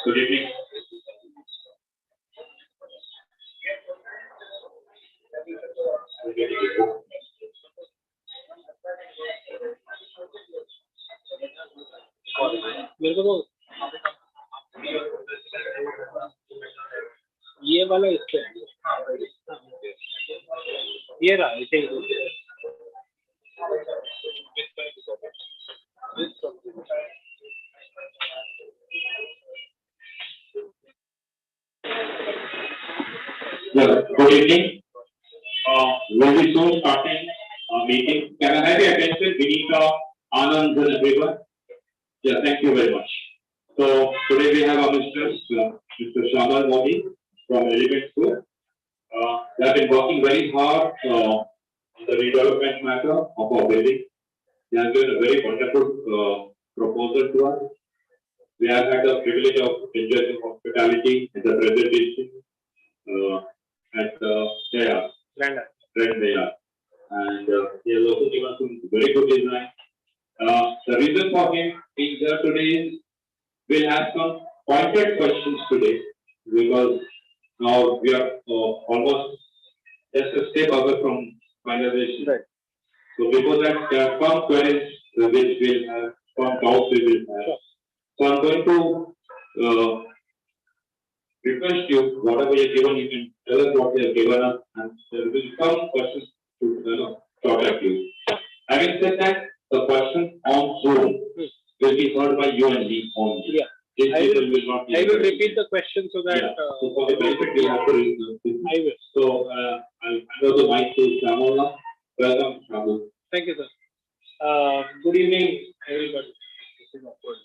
Good evening. मेरे को तो ये वाला इससे ये रहा I think Good evening. We'll be soon starting our meeting. Can I have your attention? Vinita, Anand, and everyone. Yeah, thank you very much. So today we have our Mr. Shamal Modi from Redevelopment School. They have been working very hard on the redevelopment matter of our building. They have given a very wonderful proposal to us. We have had the privilege of enjoying hospitality in the presentation at Grand and he has also given some very good design. The reason for him being here today is we'll have some pointed questions today because now we are almost just a step away from finalization. Right. So before that, there are some queries which we'll have, some doubts we will have. Sure. So I'm going to request you, whatever you're given, you can tell us what you have given us, and there will be some questions to talk at you. Having said that, the question on Zoom will be heard by you and me only. Yeah. I will repeat the question so that. Yeah. So for the benefit, we have to read the I will. So I'll hand over the mic to Shamal now. Welcome, Shamal. Thank you, sir. Good evening, everybody. This is awkward.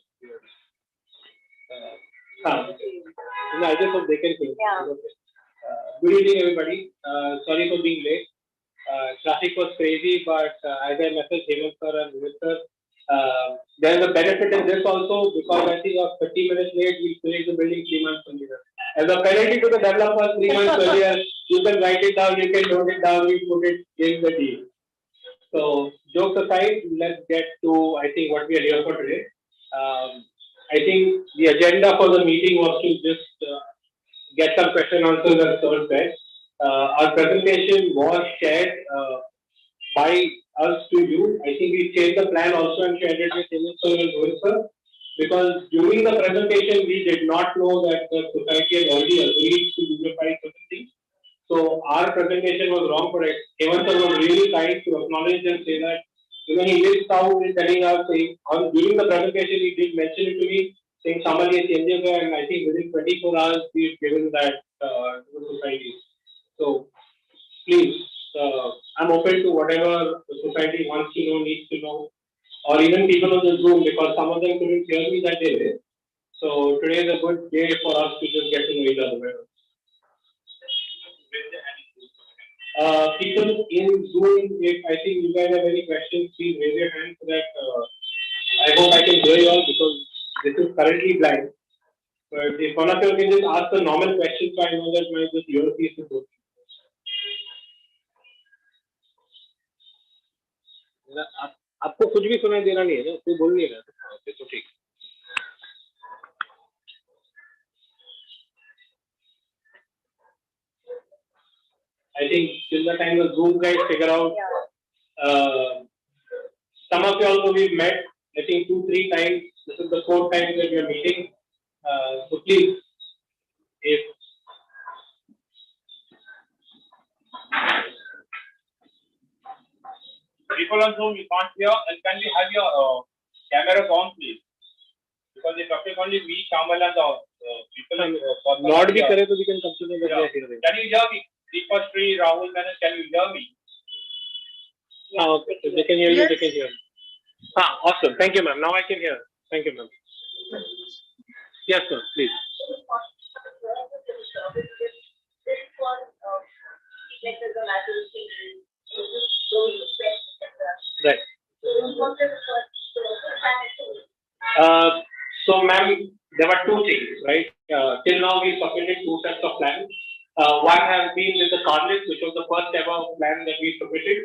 No, I just hope they can hear. Yeah. Good evening, everybody. Sorry for being late. Traffic was crazy, but as I messaged Hemant sir and Vivek sir, there is a benefit in this also because I think of 30 minutes late, we finish the building 3 months earlier. As a penalty to the developers 3 months earlier, you can write it down, you can note it down, we put it in the deal. So, jokes aside, let's get to, I think, what we are here for today. I think the agenda for the meeting was to just get some question answers and serve that. Our presentation was shared by us to you. I think we changed the plan also and shared it with Hemant sir and Rohit sir because during the presentation we did not know that the society had already agreed to unify certain things. So our presentation was wrong for it. Hemant sir was really kind to acknowledge and say that even he did sound in telling us saying during the presentation he did mention it to me saying somebody is changing and I think within 24 hours we've given that to the society. So please, I'm open to whatever the society wants to know, needs to know, or even people on the Zoom because some of them couldn't hear me that day. So today is a good day for us to just get to know each other better. People in Zoom, if I think you guys have any questions, please raise your hand so that I hope I can hear you all because this is currently blind. But if one of you can just ask the normal questions, so I know that my just earpiece is good. आपको कुछ भी सुनाई देना नहीं है ना कोई बोल नहीं रहा तो ठीक I think till the time the Zoom guys figure out some of you also we've met I think 2-3 times this is the 4th time that we are meeting so please if people on Zoom, you can't hear, and can we have your cameras on, please? Because it's only me, Shamal, and the people. Not be करे तो we can continue with that. Can you hear me? Deepak, Sri, Rahul, Menon, can you hear me? Okay. If they can hear you, they can hear me. Awesome. Thank you, ma'am. Now I can hear. Thank you, ma'am. Yes, sir. Please. Right. So, ma'am, there were 2 things, right? Till now, we submitted 2 sets of plans. One has been with the Carnage, which was the first ever plan that we submitted.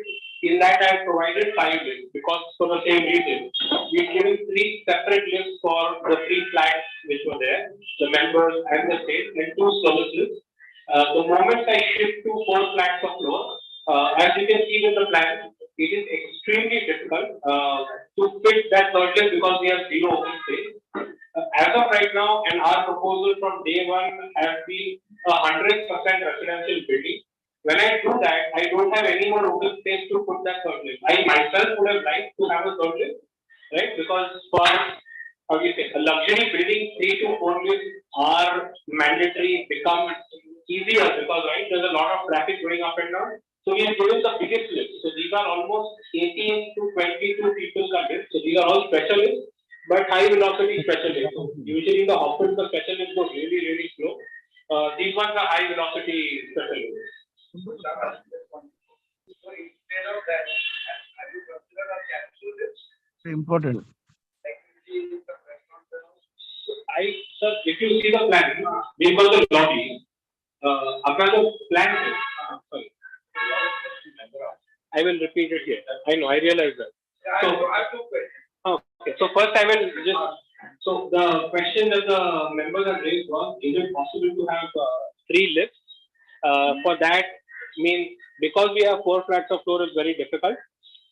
In that, I have provided 5 lists because for the same reason. We've given 3 separate lists for the 3 flats which were there, the members and the state, and 2 services. The moment I shift to 4 flats of floor, as you can see with the plan, it is extremely difficult to fit that third lift because we have 0 open space. As of right now, and our proposal from day one has been 100% residential building. When I do that, I don't have any more open space to put that third lift. I myself would have liked to have a third lift, right? Because for how do you say, a luxury building, 3 to 4 lifts are mandatory, become easier because right there's a lot of traffic going up and down. So we are given the biggest lifts. So these are almost 18 to 22 people per lift. So these are all special lifts, but high velocity special lifts. So usually in the hospital, the special lifts go really, really slow. These ones are high velocity special lifts. So instead of that, have you considered a capsule lift? Important. Sir, if you see the plan, we've got the lobby. After the plan, sorry. I will repeat it here. I know, I realize that. So I have 2 questions. Okay, so first I will just. So the question that the members have raised was, is it possible to have 3 lifts? For that means because we have 4 flats of floor is very difficult,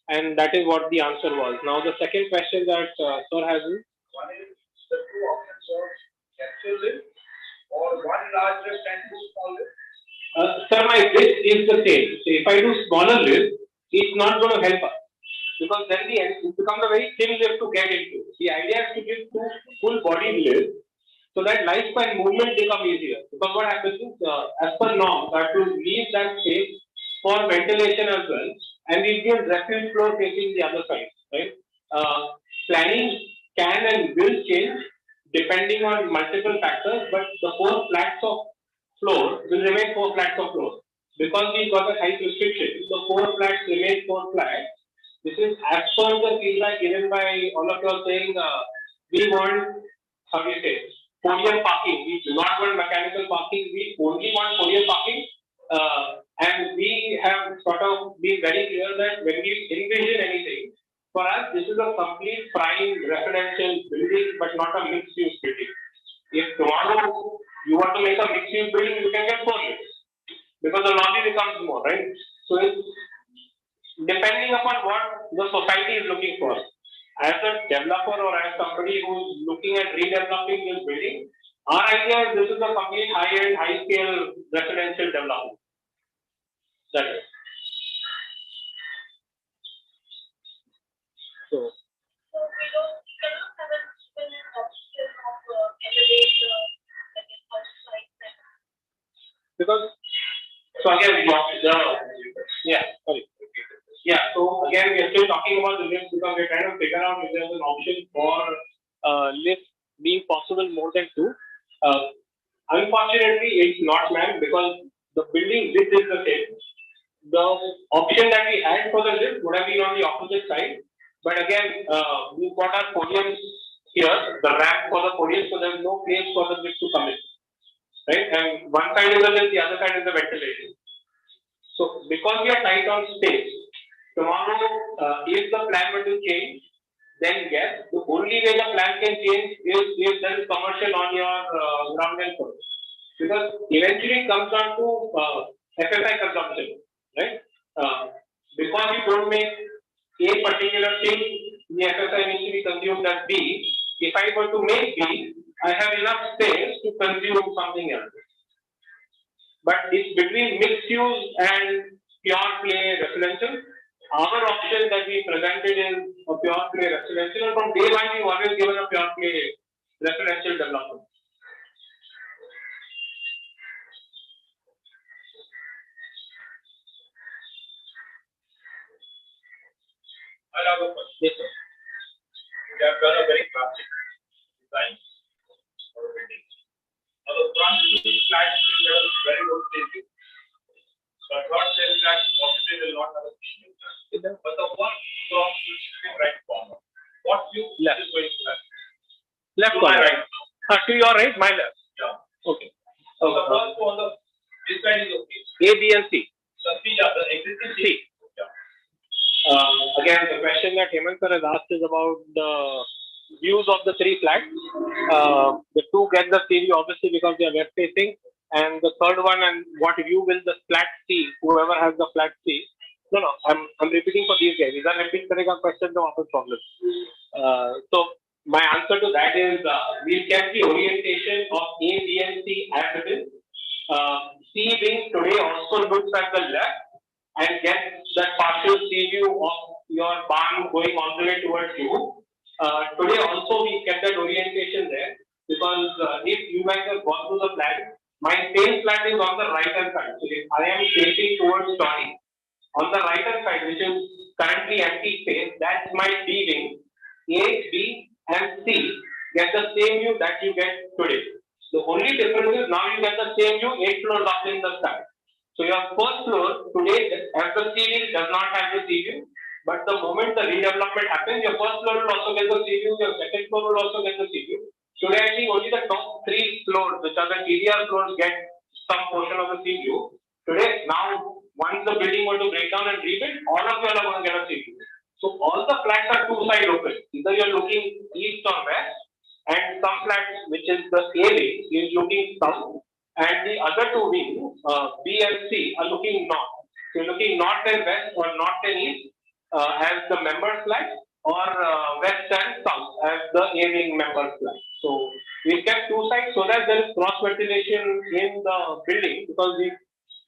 and that is what the answer was. Now the second question that sir has is. One is the 2 options of capsule lift or 1 large lift and 2 small lifts. Sir, my list is the same. So if I do smaller lift, it's not going to help us because then it becomes a very thin lift to get into. The idea is to give 2 full body lifts so that lifespan movement become easier. Because what happens is, as per norm, I have to leave that space for ventilation as well, and we give refuge floor facing the other side. Right? Planning can and will change depending on multiple factors, but the 4 flats of floor will remain 4 flats of floor. Because we got a height restriction, the 4 flats remain 4 flats. This is as per the feedback given by all of you all saying we want, how do you say, podium parking. We do not want mechanical parking. We only want podium parking. And we have sort of been very clear that when we envision anything, for us, this is a complete prime residential building, but not a mixed-use building. If tomorrow you want to make a mixed-use building, you can get 4 lifts because the lobby becomes more, right? So it's depending upon what the society is looking for. As a developer or as somebody who's looking at redeveloping this building, our idea is this is a complete high-end, high-scale residential development. That is. So. Because, so again, so again, we are still talking about the lift because we're trying to figure out if there's an option for lift being possible more than 2. Unfortunately, it's not, ma'am, because the building width is the same. The option that we had for the lift would have been on the opposite side. But again, we've got our podiums here, the ramp for the podium, so there's no place for the lift to come in. Right? And one side is the lift, the other side is the ventilation. So, because we are tight on space, tomorrow, if the plan were to change, then yes, the only way the plan can change is if there is commercial on your ground rent floor. Because eventually it comes down to FSI consumption, right? Because you don't make a particular thing, the FSI needs to be consumed as B. If I were to make B, I have enough space to consume something else. But it's between mixed use and pure play residential. Our option that we presented is a pure play residential, and from day one we've always given a pure play residential development. I have a question. Yes, sir. We have done a very classic design for a building. Now the front flat will have a very good placing. So I thought that possibly will not have a placing. But the one from the right corner. What view left is going to have? Left To corner. my right. To your right, my left. Yeah. Okay. So the first one, this side is okay. A, B, and C. The existing C. Yeah. Again, the question that Hemant sir has asked is about the views of the three flats. The two get the sea view obviously because they are west facing, and the third one, and what view will the flat see? Whoever has the flat see. No, I'm repeating for these guys. These are repeat karega question to office problem. So my answer to that is we kept the orientation of A, B, and C as it is. C wing today also looks at the left and gets that partial sea view of your barn going all the way towards you. Today also we kept that orientation there because if you guys have gone through the flat, my same flat is on the right hand side. So if I am facing towards Tony, on the right hand side, which is currently empty space, that's my D wing. A, B, and C get the same view that you get today. The only difference is now you get the same view 8 floors up in the sky. So your first floor today, as the sea view, does not have the sea view. But the moment the redevelopment happens, your first floor will also get the sea view, your second floor will also get the sea view. Today, I think only the top 3 floors, which are the TDR floors, get some portion of the sea view. Today, now, once the building were to break down and rebuild, all of you are going to get a sea view. So all the flats are two-side open. Either you're looking east or west, and some flats, which is the A wing, is looking south, and the other two wings, B and C, are looking north. So you're looking north and west or north and east as the member flat, or west and south as the A wing member flat. So we kept two sides so that there is cross ventilation in the building because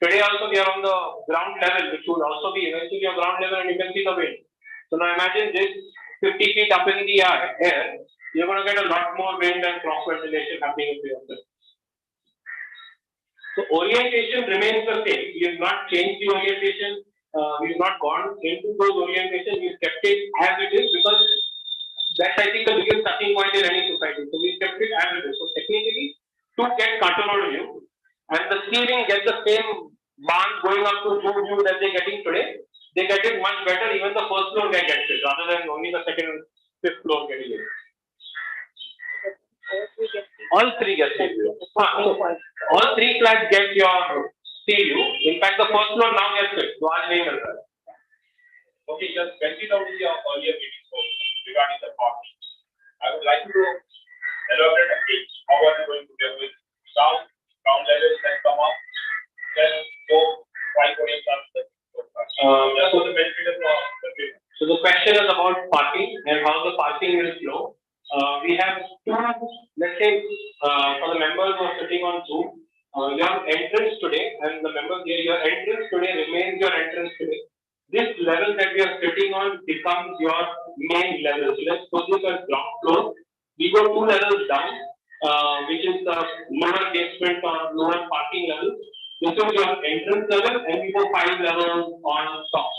today also we are on the ground level, which will also be eventually your ground level, and you can see the wind. So now imagine this 50 feet up in the air, you're going to get a lot more wind and cross ventilation happening into your system. So orientation remains the same. We have not changed the orientation. We have not gone into those orientations. We kept it as it is because that's, I think, the biggest starting point in any society. So we kept it as it is. So technically, two get continued view, and the ceiling gets the same barn going up to two view that they're getting today. They get it much better. Even the first floor they get it, rather than only the second, fifth floor getting it. All three get sea view. All three flats get your sea view. In fact, the first floor now gets it. So okay, just continue with your earlier meeting regarding the parking. I would like to elaborate a bit. How are you going to deal with ground levels that come up? Then go 5 points up. That's what the benefit of the building. So the question is about parking and how the parking will flow. We have two, let's say, for the members who are sitting on Zoom, your entrance today and the members here, your entrance today remains your entrance today. This level that we are sitting on becomes your main level. So let's put this as ground floor. We go 2 levels down, which is the lower basement or lower parking level. This is your entrance level, and we go 5 levels on top.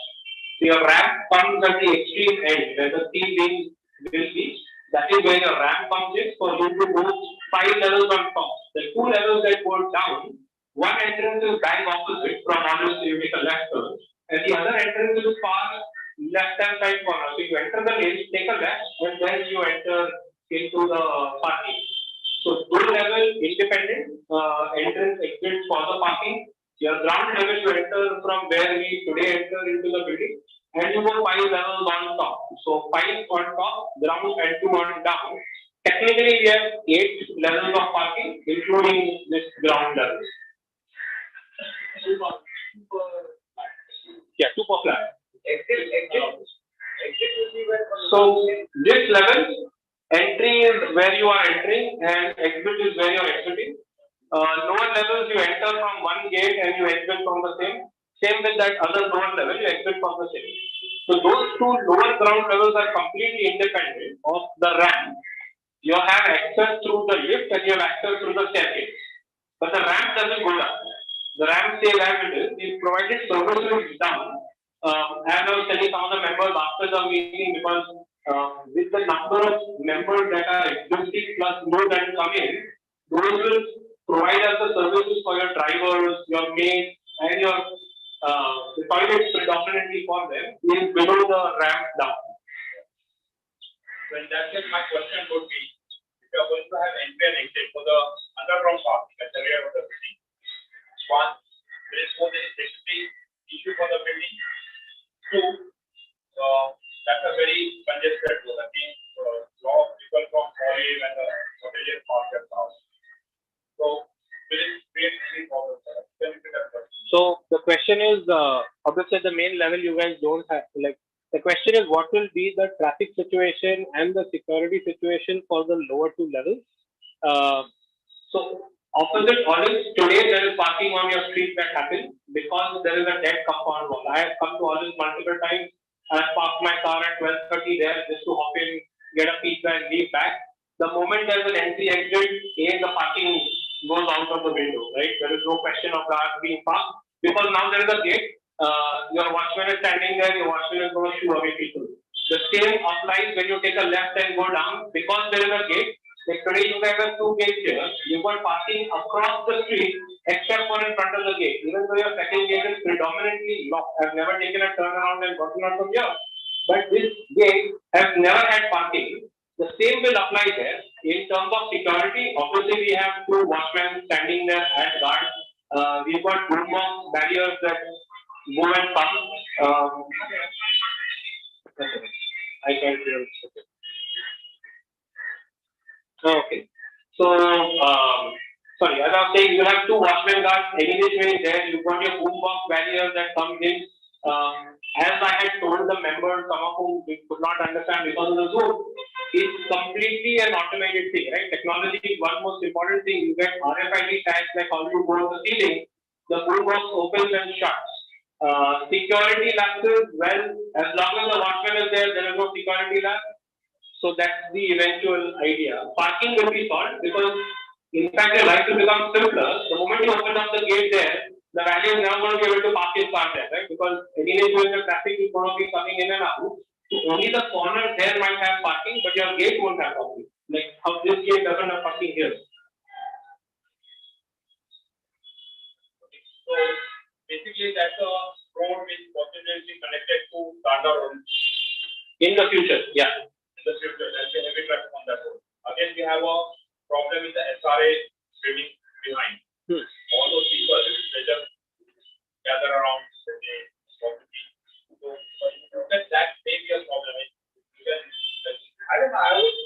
So your ramp comes at the extreme end where the sea wing will be. That is where your ramp comes in for you to move 5 levels on top. The 2 levels that go down, one entrance is bang opposite from almost you take a left turn, and the other entrance is far left hand side corner. So you enter the lane, take a left, and then you enter into the parking. So 2 level independent entrance exit for the parking. Your ground level you enter from where we today enter into the building, and you go 5 levels on top. So 5 on top, ground, and 2 on down. Technically, we have 8 levels of parking, including this ground level. Yeah, 2 per flat. So this level, entry is where you are entering, and exit is where you are exiting. Lower levels you enter from one gate and you exit from the same. Same with that other lower level, you exit from the same. So those 2 lower ground levels are completely independent of the ramp. You have access through the lift and you have access through the staircase. But the ramp doesn't go down. The ramp stays as it is. We provided services down. As I was telling some of the members after the meeting, because with the number of members that are existing plus more that come in, those will provide us the services for your drivers, your maids, and your the toilets predominantly for them is below the ramp down. So in that case, my question would be, if you are going to have entry and exit for the underground parking at the rear of the building, one, there is more than safety issue for the building. 2, that's a very congested road. I think lot of people from Korea and the cottages park their cars. So will it create any problems? So the question is, obviously at the main level you guys don't have, like, the question is what will be the traffic situation and the security situation for the lower two levels. So opposite Olives, today there is parking on your street that happens because there is a dead compound wall. I have come to Olives multiple times. I have parked my car at 12:30 there just to hop in, get a pizza and leave back. The moment there is an entry exit, the parking goes out of the window, right? There is no question of cars being parked because now there is a gate. Your watchman is standing there, your watchman is going to shoo away people. The same applies when you take a left and go down because there is a gate. Like today you guys have two gates here. You've got parking across the street except for in front of the gate. Even though your second gate is predominantly locked. I've never taken a turn around and gotten out from here. But this gate has never had parking. The same will apply there. In terms of security, obviously we have two watchmen standing there as guards. We've got boom barriers that go and come. I can't hear it. Okay. So, sorry, as I was saying, you have two watchmen guards any which way there. You've got your boombox barrier that comes in. As I had told the members, some of whom we could not understand because of the Zoom, it's completely an automated thing, right? Technology is one most important thing. You get RFID tags like how you go on the ceiling, the boombox opens and shuts. Security lapses, well, as long as the watchman is there, there is no security lapse. So that's the eventual idea. Parking will be solved because, in fact, your life will become simpler. The moment you open up the gate there, the valet is never going to be able to park his car there, right? Because anyway, when the traffic is going to be coming in and out, so only the corner there might have parking, but your gate won't have parking. Like how this gate doesn't have parking here. So basically, that's a road which possibly connected to Tanda Road. In the future, yeah. In the future, there'll be heavy traffic on that road. Again, we have a problem with the SRA swimming behind. All those people, they just gather around the property. So that may be a problem. I don't know. I would.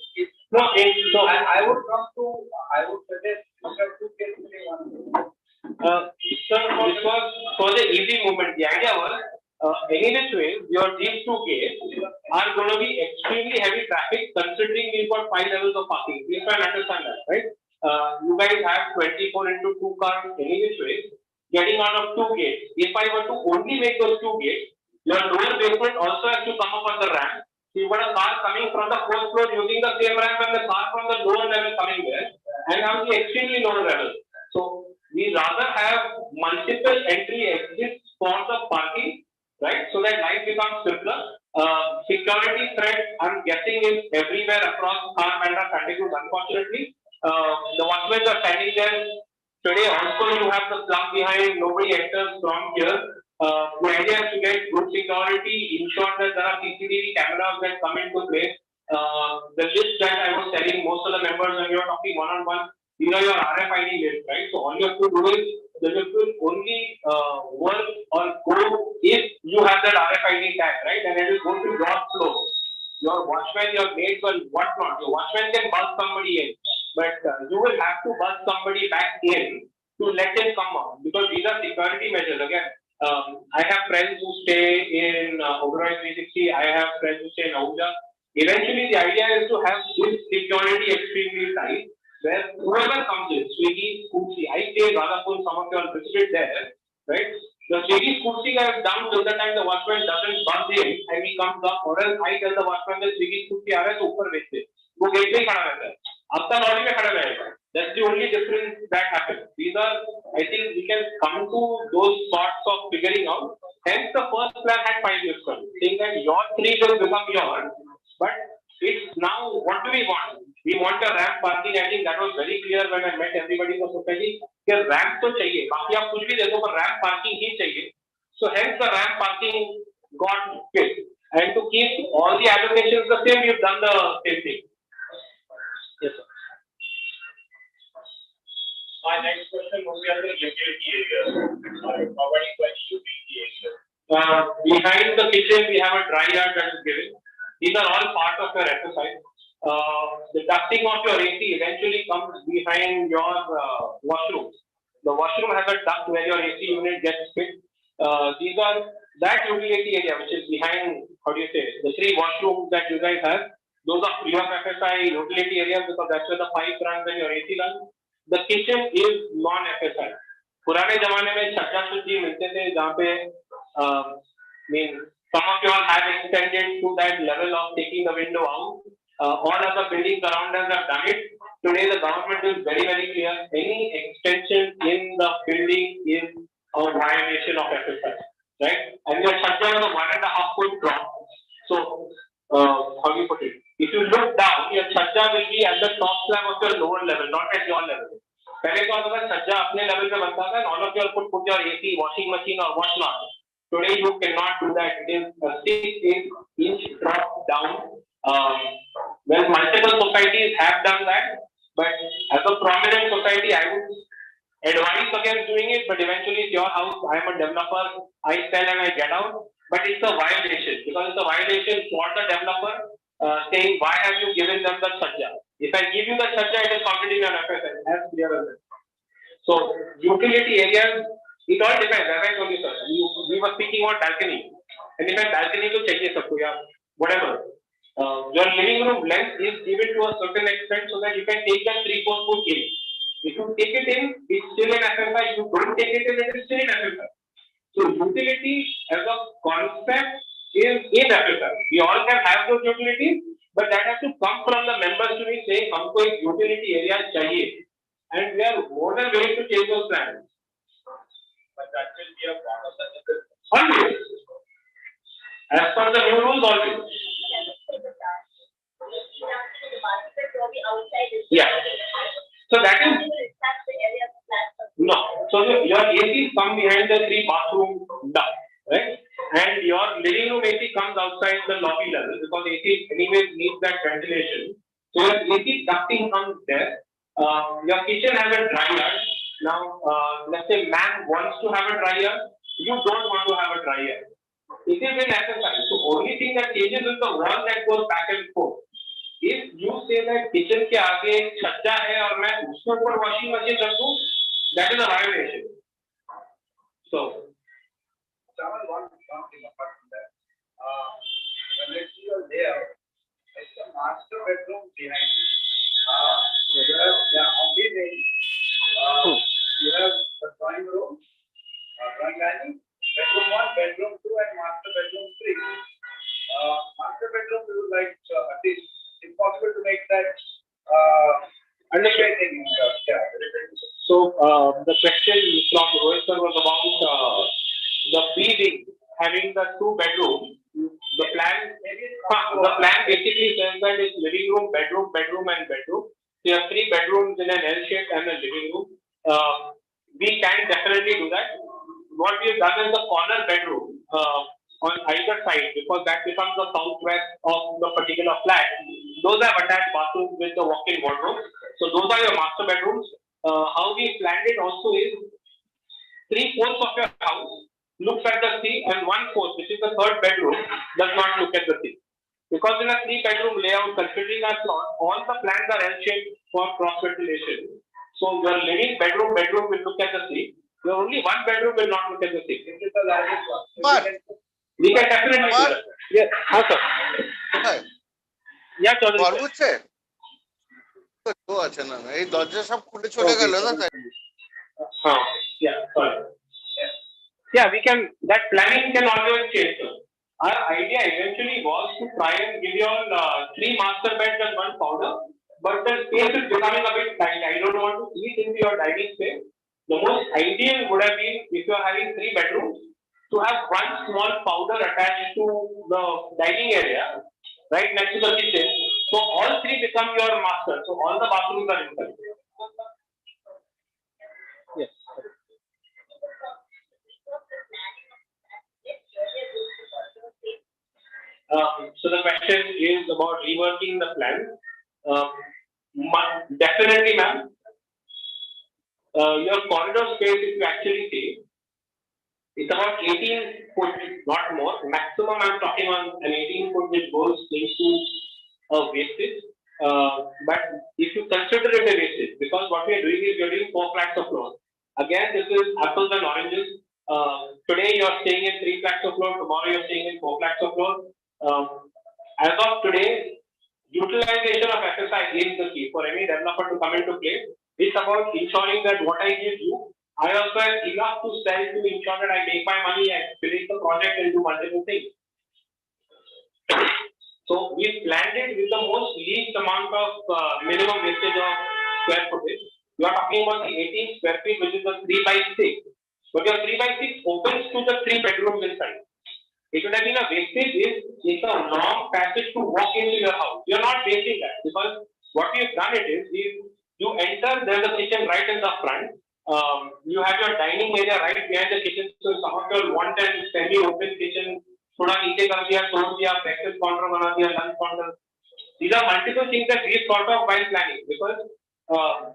No, so I would come to. I would suggest two cases in one. Sir, this was for the easy movement. The idea was, any which way, these two gates are going to be extremely heavy traffic considering we've got 5 levels of parking. Please try and understand that, right? You guys have 24 into 2 cars any which way, getting out of 2 gates. If I were to only make those 2 gates, your lower basement also has to come up on the ramp. So you've got a car coming from the 4th floor using the same ramp and the car from the lower level coming there and have the extremely lower level. So we rather have multiple entry exits for the parking, right? So that life becomes simpler. Security threat, I'm guessing, is everywhere across Kharmanda categories, unfortunately. The watchmen are standing there. Today also you have the slum behind, nobody enters from here. The idea is to get good security, ensure that there are CCTV cameras that come into place. The list that I was telling most of the members when we were talking one-on-one, these are your RFID list, right? So all you have to do is the list will only work or go if you have that RFID tag, right? And it will go to your flow. Your watchman, your maids, or whatnot. Your watchman can buzz somebody in, but you will have to buzz somebody back in to let him come out because these are security measures. Again, I have friends who stay in Oberoi 360. I have friends who stay in Ahuja. Eventually, the idea is to have this security extremely tight, where whoever comes in, Swiggy, Scooty, I stay in Radhapur, some of you are visited there, right? The Swiggy, Scooty guy is down till the time the watchman doesn't buzz in and he comes up, or else I tell the watchman that Swiggy, Scooty आ रहा है तो ऊपर भेज दे, वो gate पे ही खड़ा रहता है, आपका लॉरी में खड़ा रहेगा. That's the only difference that happens. These are, I think, we can come to those sorts of figuring out. Hence, the first plan had 5 years from saying that your 3 will become yours, but it's now what do we want? We want a ramp parking. I think that was very clear when I met everybody in the society. कि ramp तो चाहिए, बाकी आप कुछ भी दे दो पर ramp parking ही चाहिए. So hence the ramp parking got built. And to keep all the allocations the same, we've done the same thing. Yes, sir. My next question will be on the utility area. Providing by utility area. Behind the kitchen, we have a dry yard that is given. These are all part of your exercise. the ducting of your AC eventually comes behind your washroom. The washroom has a duct where your AC unit gets fit. These are that utility area which is behind, how do you say, the 3 washrooms that you guys have. Those are free of FSI utility areas because that's where the pipe runs and your AC runs. The kitchen is non-FSI. पुराने जमाने में छज्जा सूची मिलते थे जहाँ पे some of you all have extended to that level of taking the window out. All other buildings around us have done it. Today the government is very, very clear. Any extension in the building is a violation of FSI, right? And your shutdown is a 1.5 foot drop. So, how do you put it? If you look down, your shutdown will be at the top slab of your lower level, not at your level. पहले तो अगर छज्जा अपने level पे बनता था, all of you all could put your AC, washing machine or whatnot. Today you cannot do that. It is a 6-inch drop down. Well, multiple societies have done that, but as a prominent society, I would advise against doing it. But eventually, it's your house. I am a developer. I sell and I get out. But it's a violation because it's a violation for the developer saying, why have you given them the chajja? If I give you the chajja, it is counted in your FSI. As clear as that. So, utility areas, it all depends. As I told you, sir, we were speaking about balcony. And if I balcony to check whatever. Your living room length is given to a certain extent so that you can take that 3-4 foot in. If you take it in, it's still in FSI. If you don't take it in, it is still in FSI. So utility as a concept is in FSI. We all can have those utilities, but that has to come from the members to be saying, "हमको एक utility area चाहिए," and we are more than willing to change those plans. But that will be a part of the always. As per the new rules, always. Yeah. So that is no. So your AC come behind the 3 bathroom duct, right? And your living room AC comes outside the lobby level because AC anyways needs that ventilation. So your AC ducting comes there. Your kitchen has a dryer. Now, let's say man wants to have a dryer. You don't want to have a dryer. It is in FSI. So only thing that changes is the wall that goes back and forth. If you say that kitchen के आगे छज्जा है और मैं उसके ऊपर washing machine रखूं, that is a violation. So, one thing apart from that, when I see your layout, it's a master bedroom behind. You have on this end, you have the drawing room, drawing dining, bedroom 1, bedroom 2, and master bedroom 3. Master bedroom you would like at least. It's possible to make that understanding. So the question from Rohit sir was about the B-wing having the 2 bedrooms. The plan basically says that it's living room, bedroom, and bedroom. So you have 3 bedrooms in an L shape and a living room. We can definitely do that. What we have done is the corner bedroom on either side because that becomes the southwest of the particular flat. Those are attached bathrooms with the walk-in wardrobe. So those are your master bedrooms. How we planned it also is 3/4 of your house looks at the sea and 1/4, which is the 3rd bedroom, does not look at the sea. Because in a 3-bedroom layout, considering our plot, all the plans are L-shaped for cross ventilation. So your living bedroom will look at the sea. Your only 1 bedroom will not look at the sea. This is the largest one. But we can definitely do that. Yes, sir. Hi. Yeah, Chaudhary. Forward से तो अच्छा ना ये दरवाजे सब खुले छोड़े गए ना हाँ, yeah, sorry. Yeah, we can. That planning can always change. Sir. Our idea eventually was to try and give you all 3 master beds and 1 powder, but the space is becoming a bit tight. I don't want to eat into your dining space. The most ideal would have been if you are having 3 bedrooms to have 1 small powder attached to the dining area, right next to the kitchen. So all 3 become your master. So all the bathrooms are inside. Yes. So the question is about reworking the plan. Definitely, ma'am. Your corridor space, if you actually see, it's about 18 foot, not more. Maximum, I'm talking on an 18 foot which goes into a wastage. But if you consider it a wastage, because what we are doing is we are doing 4 flats of floor. Again, this is apples and oranges. Today you are staying in 3 flats of floor. Tomorrow you are staying in 4 flats of floor. As of today, utilization of FSI is the key for any developer to come into play. It's about ensuring that what I give you, I also have enough to sell to ensure that I make my money and finish the project and do multiple things. So we planned it with the most least amount of minimum wastage of square footage. You are talking about the 18 square feet, which is a 3 by 6. But your 3 by 6 opens to the 3 bedrooms inside. It would have been a wastage is a long passage to walk into your house. You are not wasting that because what we have done it is you enter, there's a kitchen right in the front. You have your dining area right behind the kitchen. So some of your want and semi-open kitchen, थोड़ा नीचे कर दिया, तोड़ दिया, breakfast counter बना दिया, lunch counter. These are multiple things that we thought of while planning because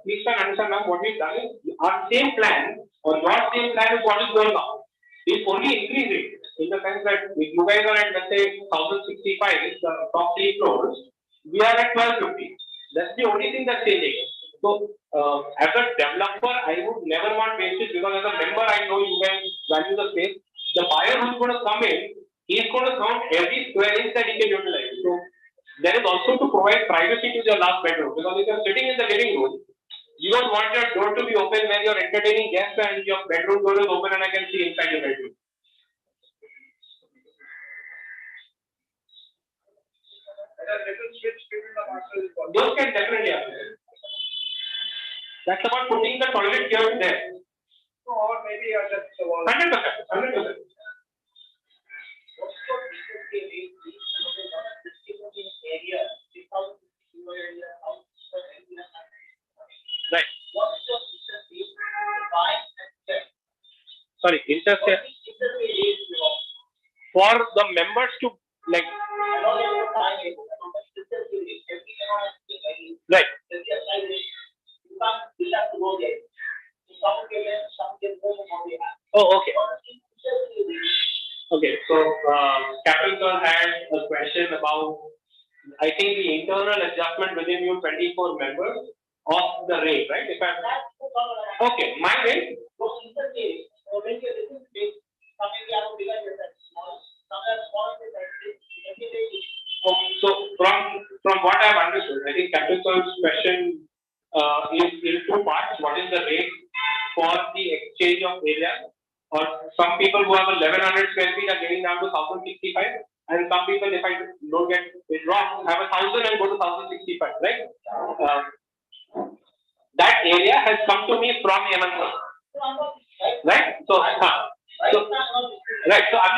please can understand now what we've done is our same plan or your same plan is what is going on. It's only increasing in the sense that if you guys are at let's say 1065, the top 3 floors, we are at 1250. That's the only thing that's changing. So as a developer, I would never want wastage because as a member, I know you guys value the space. The buyer who's going to come in, he's going to count every square inch that he can utilize. So there is also to provide privacy to your last bedroom because if you're sitting in the living room, you don't want your door to be open when you're entertaining guests and your bedroom door is open and I can see inside your bedroom. Those can definitely happen. That's about putting the toilet here there. Or maybe just 100%. Right. Sorry, intercept for the members to like. Right. Oh, okay. Okay, so Captain Sir had a question about, I think the internal adjustment within your 24 members of the rate, right? If I'm okay, my rate. Okay, so from what I've understood, I think Captain Sir's question is in 2 parts. What is the rate for the exchange of area? Or some people who have 1100 square feet are getting down to 1065, and some people, if I don't get it wrong, have 1000 and go to 1065, right? That area has come to me from Yemen, right? So I'm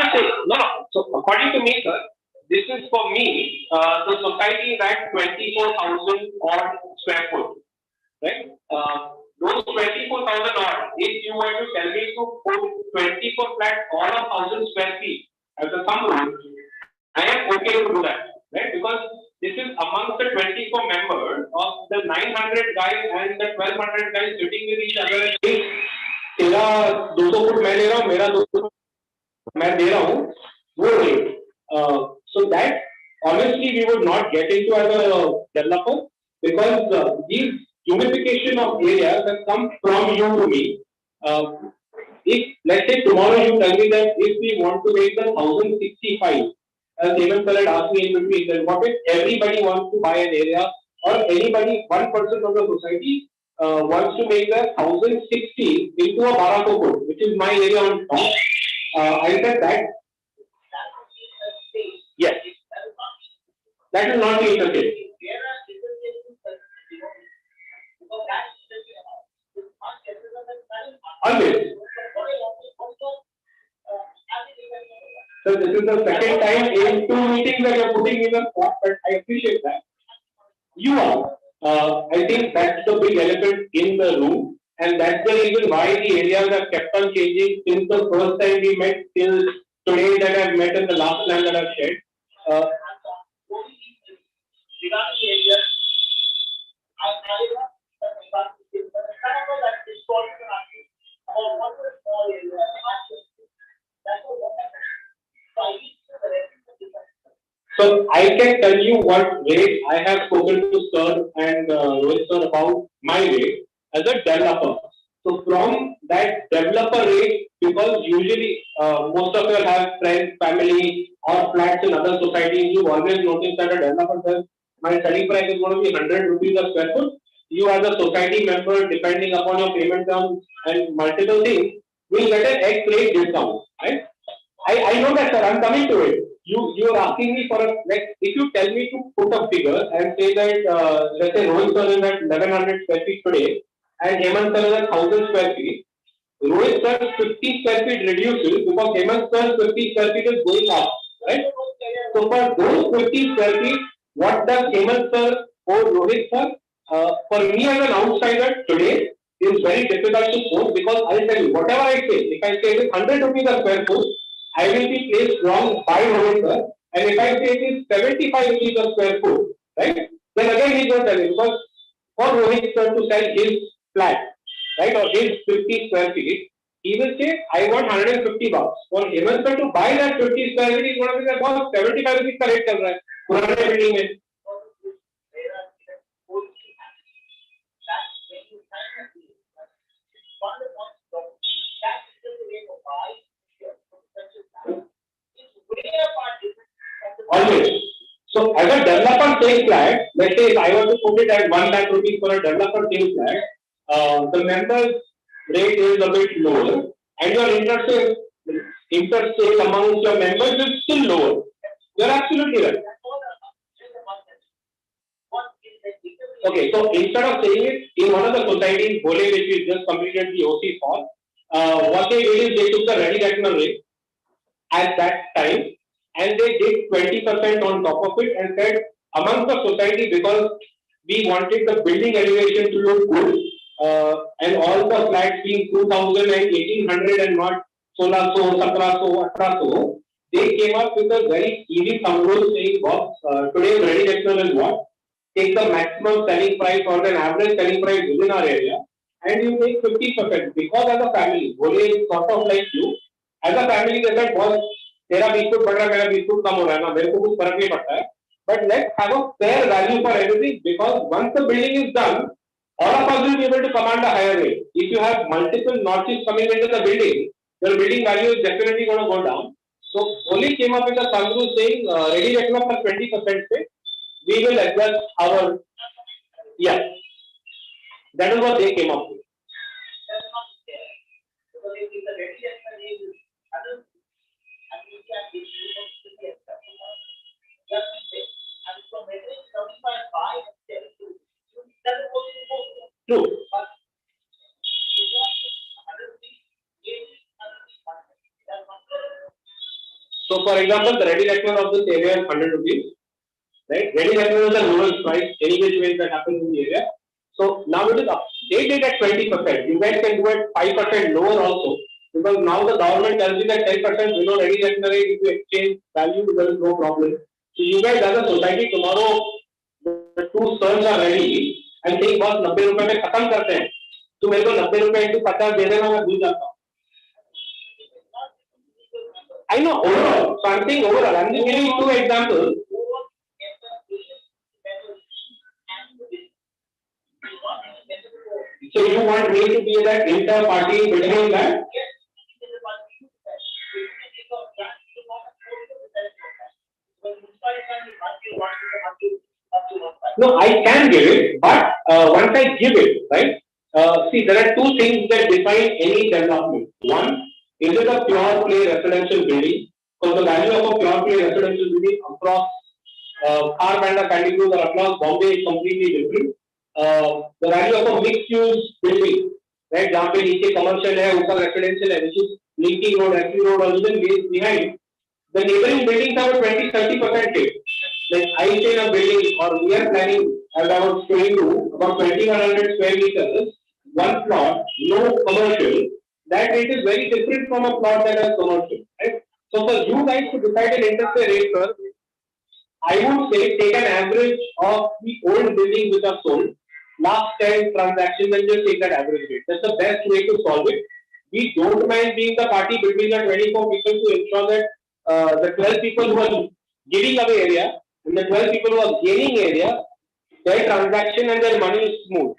just saying, no. So according to me, sir, this is for me. The society is at 24,000 odd square foot, right? Those 24,000 odd, if you were to tell me to put 24 flats all of 1,000 square feet as a sum rule, I am okay to do that, right? Because this is amongst the 24 members of the 900 guys and the 1200 guys sitting with each other. तेरा 200 foot मैं ले रहा हूँ, मेरा 200 foot मैं दे रहा हूँ, वो rate. So that honestly we would not get into as a developer because these unification of areas has come from you to me. If let's say tomorrow you tell me that if we want to make the 1065, as Hemant Sir had asked me in between, that what if everybody wants to buy an area or anybody, one person of the society wants to make the 1060 into a 1200 foot, which is my area on top. I said that. Yes. That will not be interfered. Always. So this is the second time in 2 meetings that you are putting in the spot, but I appreciate that. You are. I think that's the big elephant in the room, and that's the reason why the areas have kept on changing since the first time we met till today that I've met in the last plan that I've shared. So I can tell you what rate I have spoken to Sir and Rohit Sir about my rate as a developer. So from that developer rate, because usually most of you have friends, family, or flats in other societies, you always notice that a developer says my selling price is going to be 100 rupees a square foot. You as a society member, depending upon your payment terms and multiple things, will get an X rate discount, right? I know that, sir. I'm coming to it. You are asking me for a, like, if you tell me to put a figure and say that let's say Rohit sir is at 1100 square feet today and Hemant sir is at 1000 square feet. Rohit sir's 50 square feet reduces because Hemant sir's 50 square feet is going up, right? So for those 50 square feet, what does Hemant sir or Rohit sir? For me as an outsider today is very difficult to quote because I'll tell you whatever I say. If I say it is 100 rupees a square foot, I will be placed wrong by Rohit sir. And if I say it is 75 rupees a square foot, right? Then again he's going to tell me because for Rohit sir to sell his flat, right, or his 50 square feet, he will say, I want 150 bucks. For Hemant sir to buy that 50 square feet, he's going to be like, boss, 75 rupees का rate चल रहा है पुराने building में. Always. So as a developer sales flat, let's say if I were to put it at 1 lakh rupees for a developer sales flat, the members rate is a bit lower and your interest sale amongst your members is still lower. You're absolutely right. Okay, so instead of saying it in one of the societies, Bole, which we just completed the OC for, what they did is they took the ready reckoner rate at that time and they did 20% on top of it and said amongst the society because we wanted the building elevation to look good and all the flats being 2000 and 1800 and not 1600, 1700, 1800, they came up with a very easy thumb rule saying, today's ready reckoner is what? Take the maximum selling price or the average selling price within our area and you make 50% because as a family, Bole is sort of like you, as a family they said, boss, तेरा 20 foot बढ़ रहा है मेरा 20 foot कम हो रहा है ना मेरे को कुछ फर्क नहीं पड़ता है but let's have a fair value for everything because once the building is done all of us will be able to command a higher rate. If you have multiple notches coming into the building, your building value is definitely going to go down. So Bole came up with a thumb rule saying ready reckoner for 20% पे we will adjust our, yeah, that is what they came up with. True. So for example, the ready reckoner of this area is 100 rupees. Right? Ready reckoner is the lowest price any which way that happens in the area. So now it is up. They did at 20%. You guys can do it 5% lower also. Because now the government tells you that 10% below ready reckoner rate if you exchange value, there is no problem. So you guys as a society tomorrow, the two sons are ready and saying boss 90 रुपए में खत्म करते हैं. तो मेरे को 90 रुपए into 50 दे देना मैं भूल जाता हूँ. I know overall. So I'm saying overall. I'm just giving you two examples. So you want me to be that inter-party between that? No, I can give it, but once I give it, right? See, there are two things that define any development. One, is it a pure play residential building? Because the value of a pure play residential building across Kharbanda, Kandigur, or across Bombay is completely different. The value of a mixed use building, right? जहाँ पे नीचे commercial है, ऊपर residential है, which is linking road, SC road, or even behind. The neighboring buildings have a 20-30% rate. Like I stay in a building, or we are planning, as I was showing you, about 2100 square meters, one plot, no commercial. That rate is very different from a plot that has commercial, right? So for you guys to decide an interest rate, sir, I would say take an average of the old buildings which are sold, last 10 transactions, and just take that average rate. That's the best way to solve it. We don't mind being the party between the 24 people to ensure that the 12 people who are giving away area and the 12 people who are gaining area, their transaction and their money is smooth.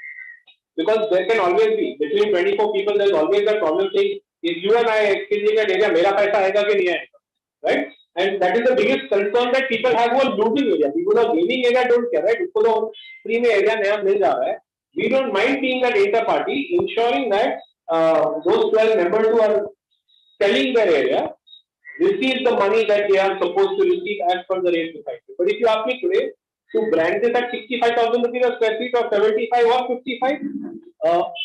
Because there can always be, between 24 people, there's always a problem saying, if you and I exchanging that area, mera paisa aega ke nahi aega, right? And that is the biggest concern that people have who are losing area. People who are gaining area don't care, right? Usko to free mein area naya mil ja raha hai. We don't mind being that inter-party, ensuring that those 12 members who are selling their area receive the money that they are supposed to receive as per the rate society. But if you ask me today, to brand this at 65,000 rupees a square feet or 75 or 55,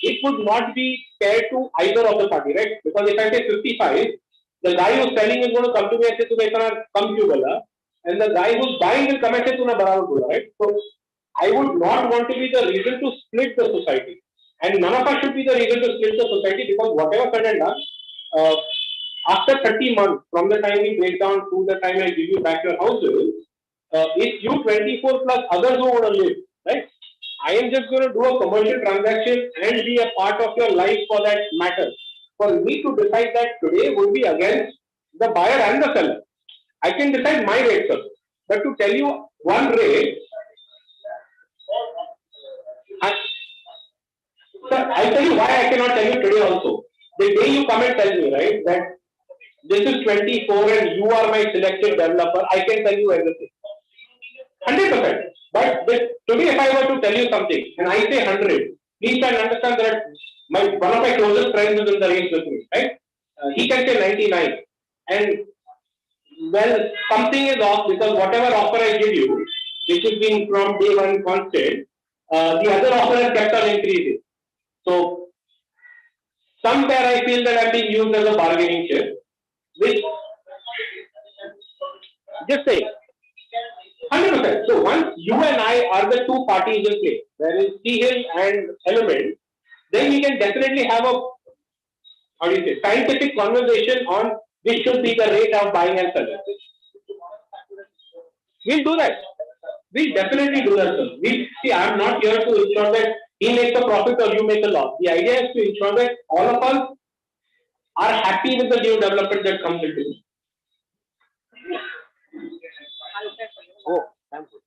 it would not be fair to either of the party, right? Because if I say 55, the guy who's selling is going to come to me and say, "Tuna itna kam kyun bola?" And the guy who's buying will come and say, "Tuna barabar bola," right? So I would not want to be the reason to split the society, and none of us should be the reason to split the society, because whatever said and done, after 30 months from the time we break down to the time I give you back your houses, it's you 24 plus others who want to live, right? I am just going to do a commercial transaction and be a part of your life for that matter. For me to decide that today would be against the buyer and the seller. I can decide my rate, sir. But to tell you one rate, sir, I'll tell you why I cannot tell you today also. The day you come and tell me, right, that this is 24 and you are my selected developer, I can tell you everything. 100%. But today, if I were to tell you something and I say 100, please try and understand that one of my closest friends is in the race with me, right? He can say 99. And well, something is off, because whatever offer I give you, which has been from day one constant, the other offer has kept on increasing. So, somewhere I feel that I'm being used as a bargaining chip, which, just say, 100%. So once you and I are the two parties in play, there is Seahill and Element, then we can definitely have a, how do you say, scientific conversation on which should be the rate of buying and selling. We'll do that. We'll definitely do that, sir. See, I'm not here to ensure that he makes a profit or you make a loss. The idea is to ensure that all of us are happy with the new development that comes into it. Oh, thank you.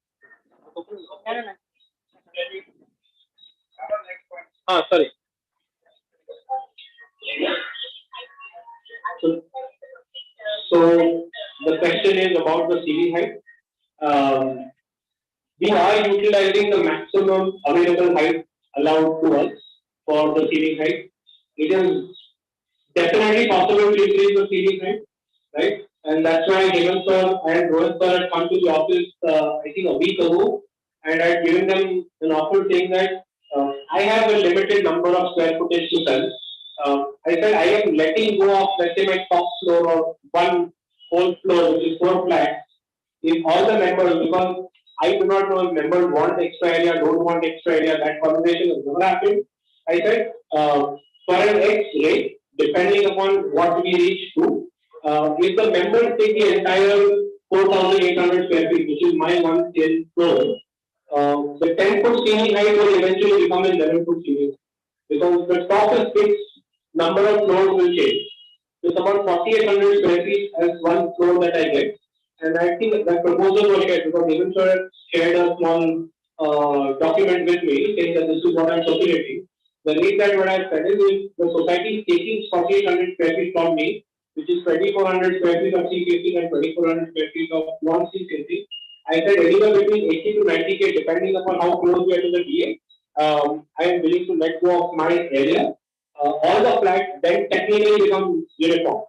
Sorry. So the question is about the ceiling height. We are utilizing the maximum available height allowed to us for the ceiling height. It is definitely possible to increase the ceiling height, right? And that's why Hemant sir and Rohit sir had come to the office, I think a week ago, and I had given them an offer saying that I have a limited number of square footage to sell. I said I am letting go of, let's say, my top floor or one whole floor, which is 4 flats, if all the members, because I do not know if members want extra area, don't want extra area, that conversation has never happened. I said, for an X rate, depending upon what we reach to, if the members take the entire 4,800 square feet, which is my one sale floor, the 10-foot ceiling height will eventually become an 11-foot ceiling, because the top is fixed, number of floors will change. It's about 4,800 square feet as one floor that I get. And I think that proposal was shared, because even sir shared a small document with me saying that this is what I'm circulating. The rate that what I said is, if the society is taking 4,800 square feet from me, which is 2,400 square feet of C facing and 2,400 square feet of non-C facing, I said anywhere between 80 to 90K, depending upon how close we are to the DA, I am willing to let go of my area. All the flats then technically become uniform.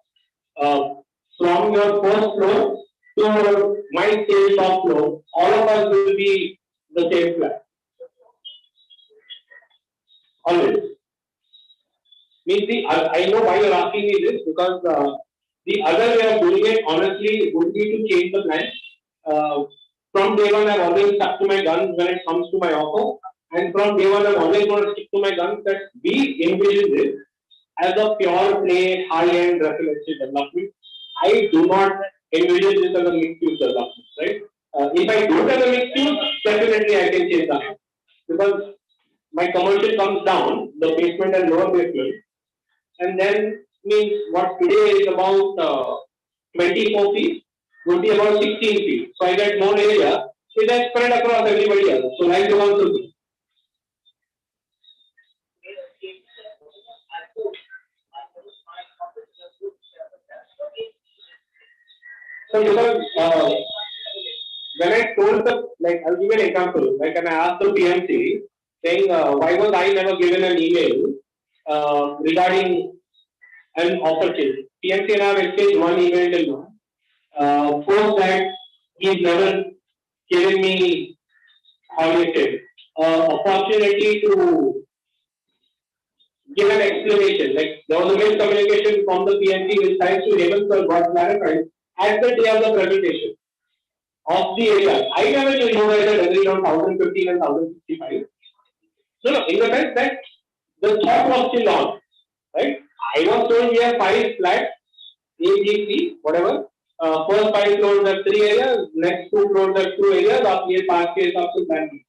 From your first floor to my same top floor, all of us will be the same flat. Always. I know why you're asking me this, because the other way of doing it, honestly, would be to change the plan. From day one, I've always stuck to my guns when it comes to my offer. And from day one, I'm always going to stick to my guns that we envision this as a pure play, high-end residential development. I do not envision this as a mixed-use development, right? If I do it as a mixed-use, definitely I can change that. Because my commercial comes down, the basement and lower basement, and then means what today is about 24 feet, would be about 16 feet. So I get more area, it is spread across everybody else. So life becomes simple. So because when I told the, like, I'll give you an example. Like when I asked the PMC saying, why was I never given an email regarding an offer change? PMC and I have exchanged one email till now. Post that, he's never given me, how do you say, opportunity to give an explanation. Like there was a miscommunication from the PMC which thanks to Hemant sir got clarified at the day of the presentation of the area. I never knew you guys are agreed on 1015 and 1065. No, in the sense that the thought was still on, right? I was told we have 5 flats, A, B, C, whatever. First 5 floors are 3 areas, next 2 floors are 2 areas, after ये 5 के हिसाब से plan की.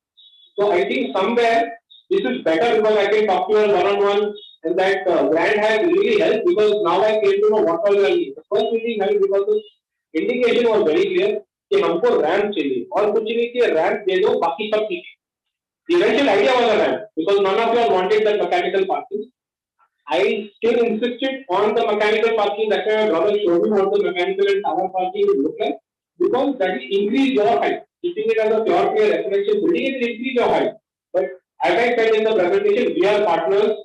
So I think somewhere this is better because I can talk to you one-on-one, and that grant has really helped because now I came to know what all I need. The first meeting helped because the indication was very clear कि हमको ramp चाहिए और कुछ नहीं चाहिए, ramp दे दो, बाकी सब ठीक है. The eventual idea was a ramp because none of you all wanted that mechanical parking. I still insisted on the mechanical parking. That's why my brother showed me what the mechanical and tower parking will look like because that will increase your height. Keeping it as a pure play residential building, it will increase your height. But as I said in the presentation, we are partners,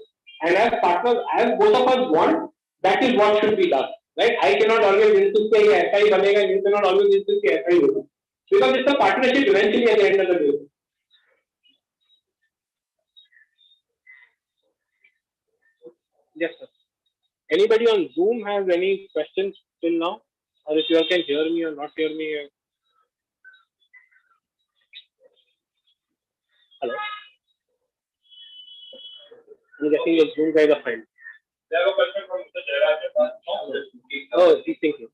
and as partners, as both of us want, that is what should be done. Right? I cannot always insist that SI banega, you cannot always insist that SI will. Because it's a partnership eventually at the end of the day. Yes, sir. Anybody on Zoom has any questions till now? Or if you all can hear me or not hear me? Hello? I'm guessing your Zoom guys are fine. There are a question from Mr. Jairaj. Oh, he's thinking.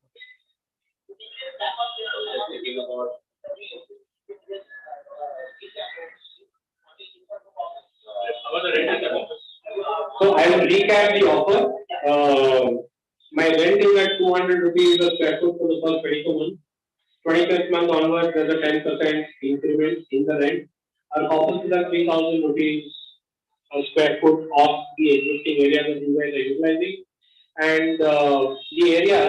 So I will recap the offer. My rent is at 200 rupees a square foot for the first 24 months. 25th month onwards, there's a 10% increment in the rent. Our offer is at 3,000 rupees a square foot of the existing area that you guys are utilizing. And the area,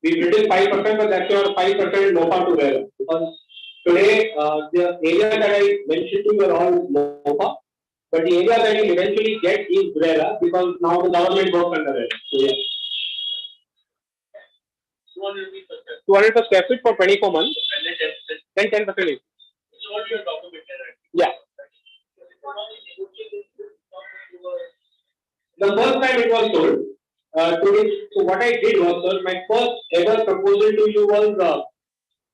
we built in 5%, but that's your 5% NOPA to wear. Because today, the area that I mentioned to you are all NOPA. But the area that you eventually get is RERA because now the government works under it. So, yeah. 200 per square feet for 24 months. And then 10%. Then 10% is. So what you are talking about? Yeah. The first time it was sold, so what I did was, sir, my first ever proposal to you was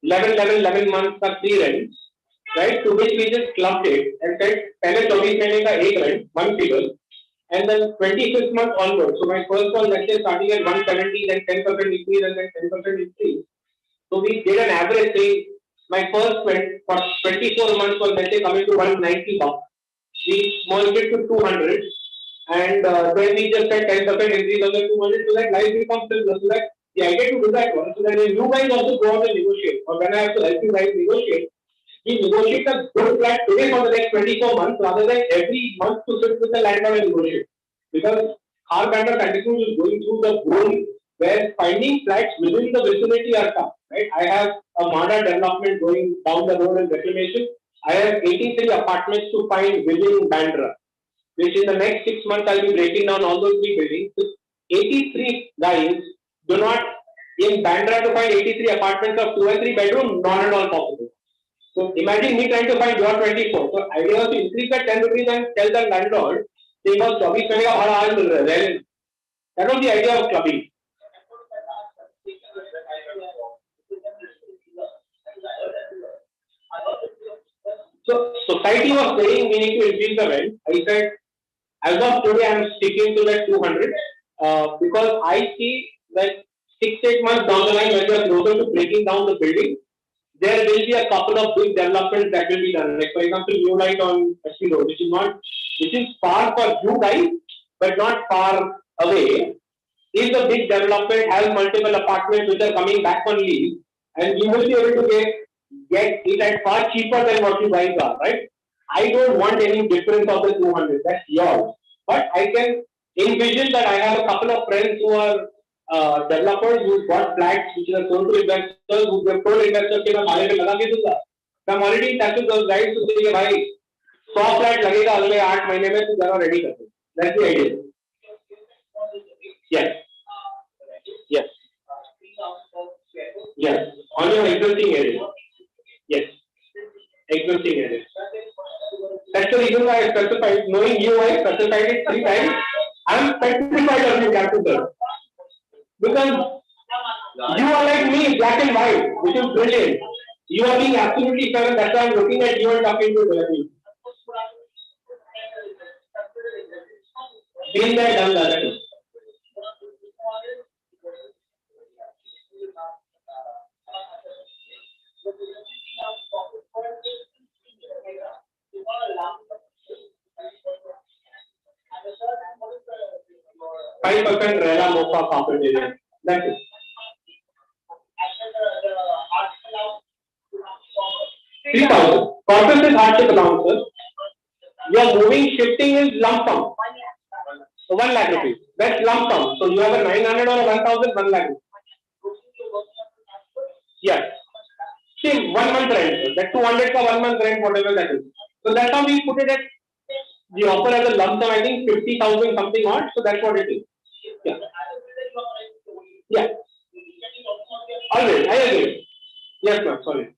11 months का 3 rent. Right, to which we just clubbed it and said, पहले 24 महीने का 1 rent, 1 figure, and then 25th month onward. So my first one, let's say, starting at 170, then 10% increase, and then 10% increase. So we did an average thing. My first for 24 months was, let's say, coming to 190 bucks. We merged it to 200, and then we just said 10% increase on the 200, so that life becomes simpler. So that the idea to do that was, so that when you guys also go out and negotiate, or when I have to help you guys negotiate, we negotiate a good flat today for the next 24 months rather than every month to sit with the landlord and negotiate. Because our kind of continues is going through the boom where finding flats within the vicinity are tough. Right? I have a MADA development going down the road in reclamation. I have 83 apartments to find within Bandra, which in the next 6 months I'll be breaking down all those 3 buildings. So 83 guys do not in Bandra to find 83 apartments of 2 and 3 bedrooms, not at all possible. So imagine me trying to find your 24. So idea was to increase that 10 rupees and tell the landlord, say, boss, 24 पैसे का भाड़ा आज मिल रहा है. That was the idea of clubbing. So society was saying we need to increase the rent. I said, as of today, I am sticking to that 200 because I see that 6-8 months down the line, when we are closer to breaking down the building, there will be a couple of big developments that will be done. Like for example, New Light on SP Road, which is far for you guys, but not far away. Is a big development, has multiple apartments which are coming back on lease, and you will be able to get it at far cheaper than what you guys are, right? I don't want any difference of the 200. That's yours. But I can envision that I have a couple of friends who are developers who got flats which are sold to investors who have told investors कि मैं भाड़े पे लगा के दूंगा. I'm already in touch with those guys to say भाई 100 flat लगेगा अगले 8 महीने में तू जरा रेडी कर दे. That's the idea. Yes. Yes. Yes. On your existing area. Yes. Existing area. That's the reason why I specified. Knowing you, I specified it 3 times. I'm petrified of you, Captain Sir. Because you are like me, black and white, which is brilliant. You are being absolutely fair, and that's why I'm looking at you and talking to you. Been there, done that. %, Rela Mofa compensation. That's it. 3,000. Corpus is hardship allowance, sir. Your moving shifting is lump sum. So 1 lakh rupees. That's lump sum. So you have a 900 or a 1,000, 1 lakh. Yes. See, 1 month rent. That 200 ka 1 month rent, whatever that is. So that's how we put it at the offer as a lump sum. I think 50,000 something odd. So that's what it is. Yeah. Yeah. Always. I agree. Yes, ma'am. Sorry.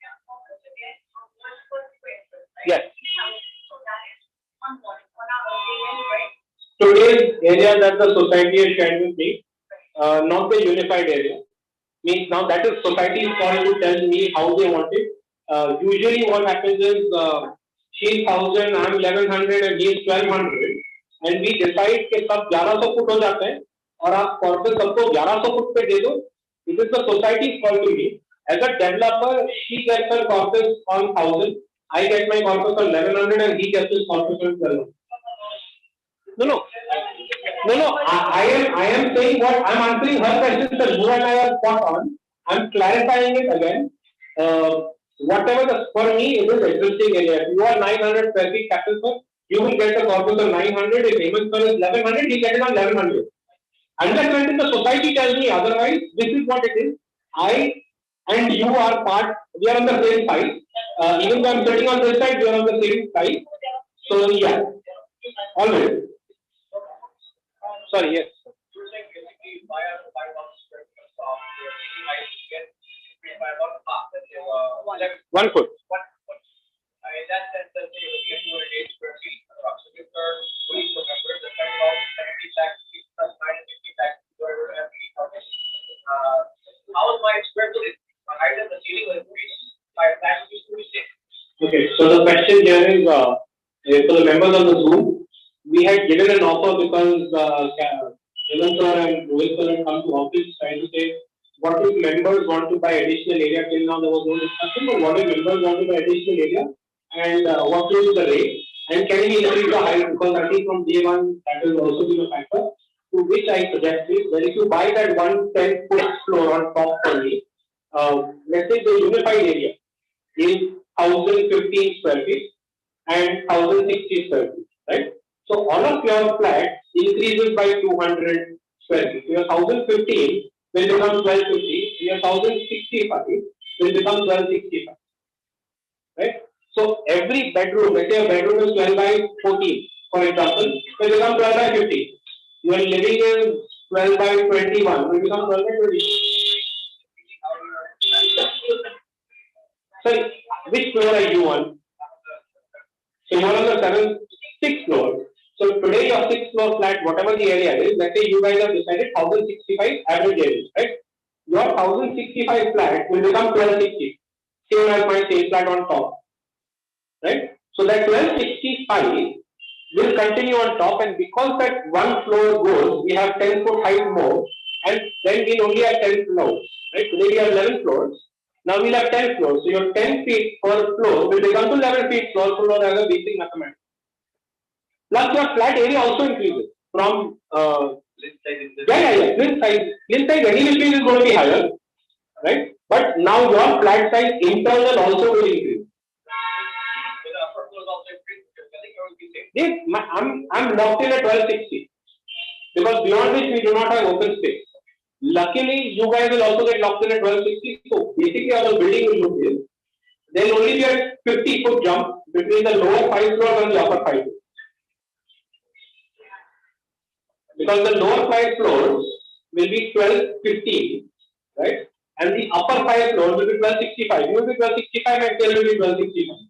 Yes. Today's area that the society has shared with me, not the unified area, means now that is society's call to tell me how they want it. Usually what happens is she's 1,000, I'm 1,100 and he's 1,200 and we decide कि सब 1,100 foot हो जाते हैं और आप corporate सबको 1,100 foot पे दे दो. It is the society's call to me. As a developer, she gets her corpus on 1,000. I get my corpus on 1,100 and he gets his corpus on 1,200. No. I am saying what I'm answering her question, sir. You and I are spot on. I'm clarifying it again. Whatever for me it is existing area. If you are 900 square feet capital, sir, you will get a corpus of 900. If Hemant sir is 1,100, he get it on 1,100. Unless until the society tells me otherwise, this is what it is. I and you are part. We are on the same side. Even though I'm sitting on this side, we are on the same side. So yeah, always. Sorry, yes. One foot. In that sense, that they will give you an 8 square feet, approximately per week per member, the kind of 70 lakhs plus 950 lakhs whatever every how is my square footage? The height of the ceiling will increase by lakhs to 26. Okay, so the question here is for the members of the Zoom, we had given an offer because Hemant sir and Rohit sir had come to office trying to say, what if members want to buy additional area? Till now there was no discussion, but what if members want to buy additional area and what will be the rate? And can we increase the height? Because I think from day one that will also be a factor. To which I suggested that if you buy that 110 foot floor on top for me, let's say the unified area is 1,015 square feet and 1,060 square feet, right? So all of your flats increases by 200 square feet. Your 1,015 will become 1,250. Your 1,065 will become 1,265. Right? So every bedroom, let's say a bedroom is 12 by 14, for example, will become 12 by 15. Your living is 12 by 21, will become 12 by 20. Sorry, which floor are you on? So you are on the 6th floor. So today your 6th floor flat, whatever the area is, let's say you guys have decided 1,065 average area, right? Your 1,065 flat will become 1,260, same as my same flat on top, right? So that 1,265 will continue on top, and because that one floor goes, we have 10 foot height more, and then we only have 10 floors, right? Today we have 11 floors. Now we'll have 10 floors. So your 10 feet per floor will become to 11 feet floor as a basic mathematics. Plus your flat area also increases from List size List size anyway is going to be higher. right? But now your flat size internal also will increase. Yes, I'm locked in at 1260 because beyond which we do not have open space. Luckily, you guys will also get locked in at 1260. So basically, our building will look this. There will only be a 50-foot jump between the lower 5 floors and the upper 5 floors. Because the lower 5 floors will be 1215, right? And the upper 5 floors will be 1265. You will be 1265 and there will be 1265.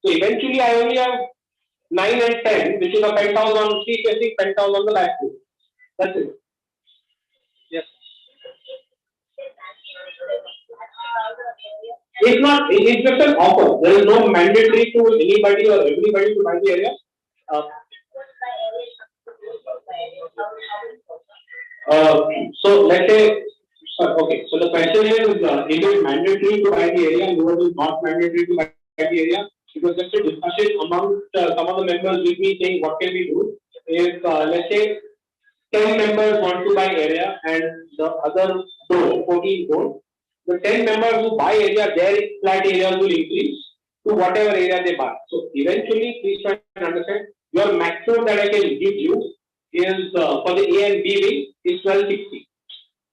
So eventually, I only have 9 and 10, which is a penthouse on 3 facing penthouse on the back floor. That's it. Yes. It's not, it's just an offer. There is no mandatory to anybody or everybody to buy the area. So let's say, okay, so the question is it mandatory to buy the area? No, it is not mandatory to buy the area. It was just a discussion among some of the members with me saying what can we do if let's say 10 members want to buy area and the other 14 don't. The 10 members who buy area, their flat areas will increase to whatever area they buy. So eventually, please try and understand, your maximum that I can give you is for the A and B wing is 1260.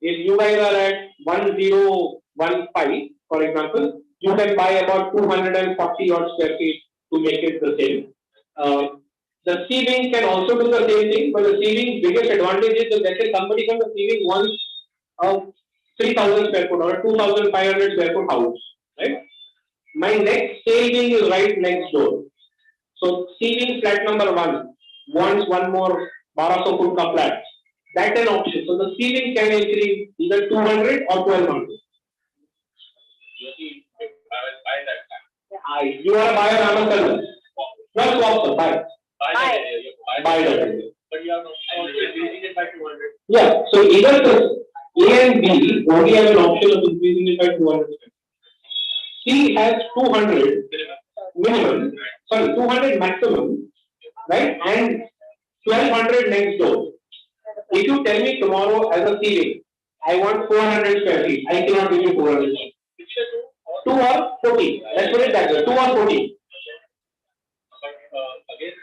If you guys are at 1015, for example, you can buy about 240 odd square feet to make it the same. The C wing can also do the same thing, but the C wing's biggest advantage is that let's say somebody from the C wing wants a 3000 square foot or a 2500 square foot house, right? My next C wing is right next door. So C wing flat number 1 wants one more 1200 foot ka flat. That's an option. So the C wing can increase either 200 or 1200. You are a buyer, I am a seller. Not swap, sir. Buy. Buy that. But you are not increasing it by 200. Yeah. So either the A and B only have an option of increasing it by 200. C has 200 minimum, sorry, 200 maximum, right? And 1200 next door. If you tell me tomorrow as a C wing, I want 400 square feet, I cannot give you 400. 2 or 14. Let's put it that way. 2 or 14. But again,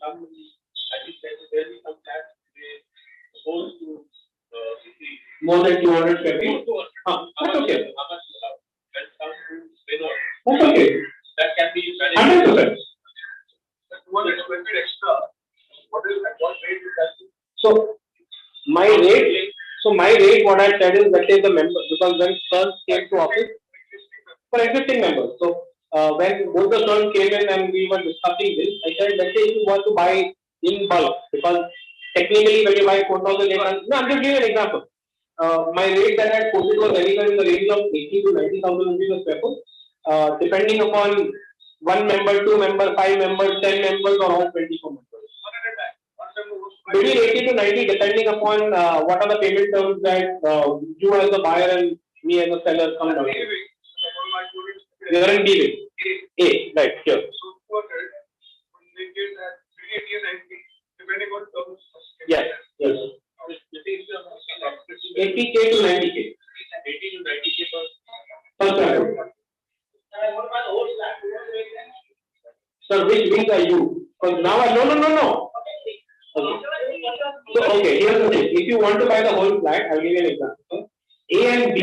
some, I think there will be some tax supposed to more than 200 square feet. That's okay. That's okay. That can be 100%. 200 square feet extra. What rate is that? So my rate, what I said is that is the member, because when first came to office for existing members. So when both the firms came in and we were discussing this, I said, let's say if you want to buy in bulk, because technically when you buy 4,800, no, I'm just giving an example. My rate that I had quoted was anywhere in the range of 80 to 90,000 rupees a square foot, depending upon 1 member, 2 members, 5 members, 10 members, or all 24 members. Between 80 to 90, depending upon what are the payment terms that you as a buyer and me as a seller come down to. We are in B wing. A, right, here. Yes, yes. 80K to 90K. 80 to 90K per square foot. Sir, which wing are you? Because now I no. Okay. So okay, here's the thing. If you want to buy the whole flat, I'll give you an example. A and B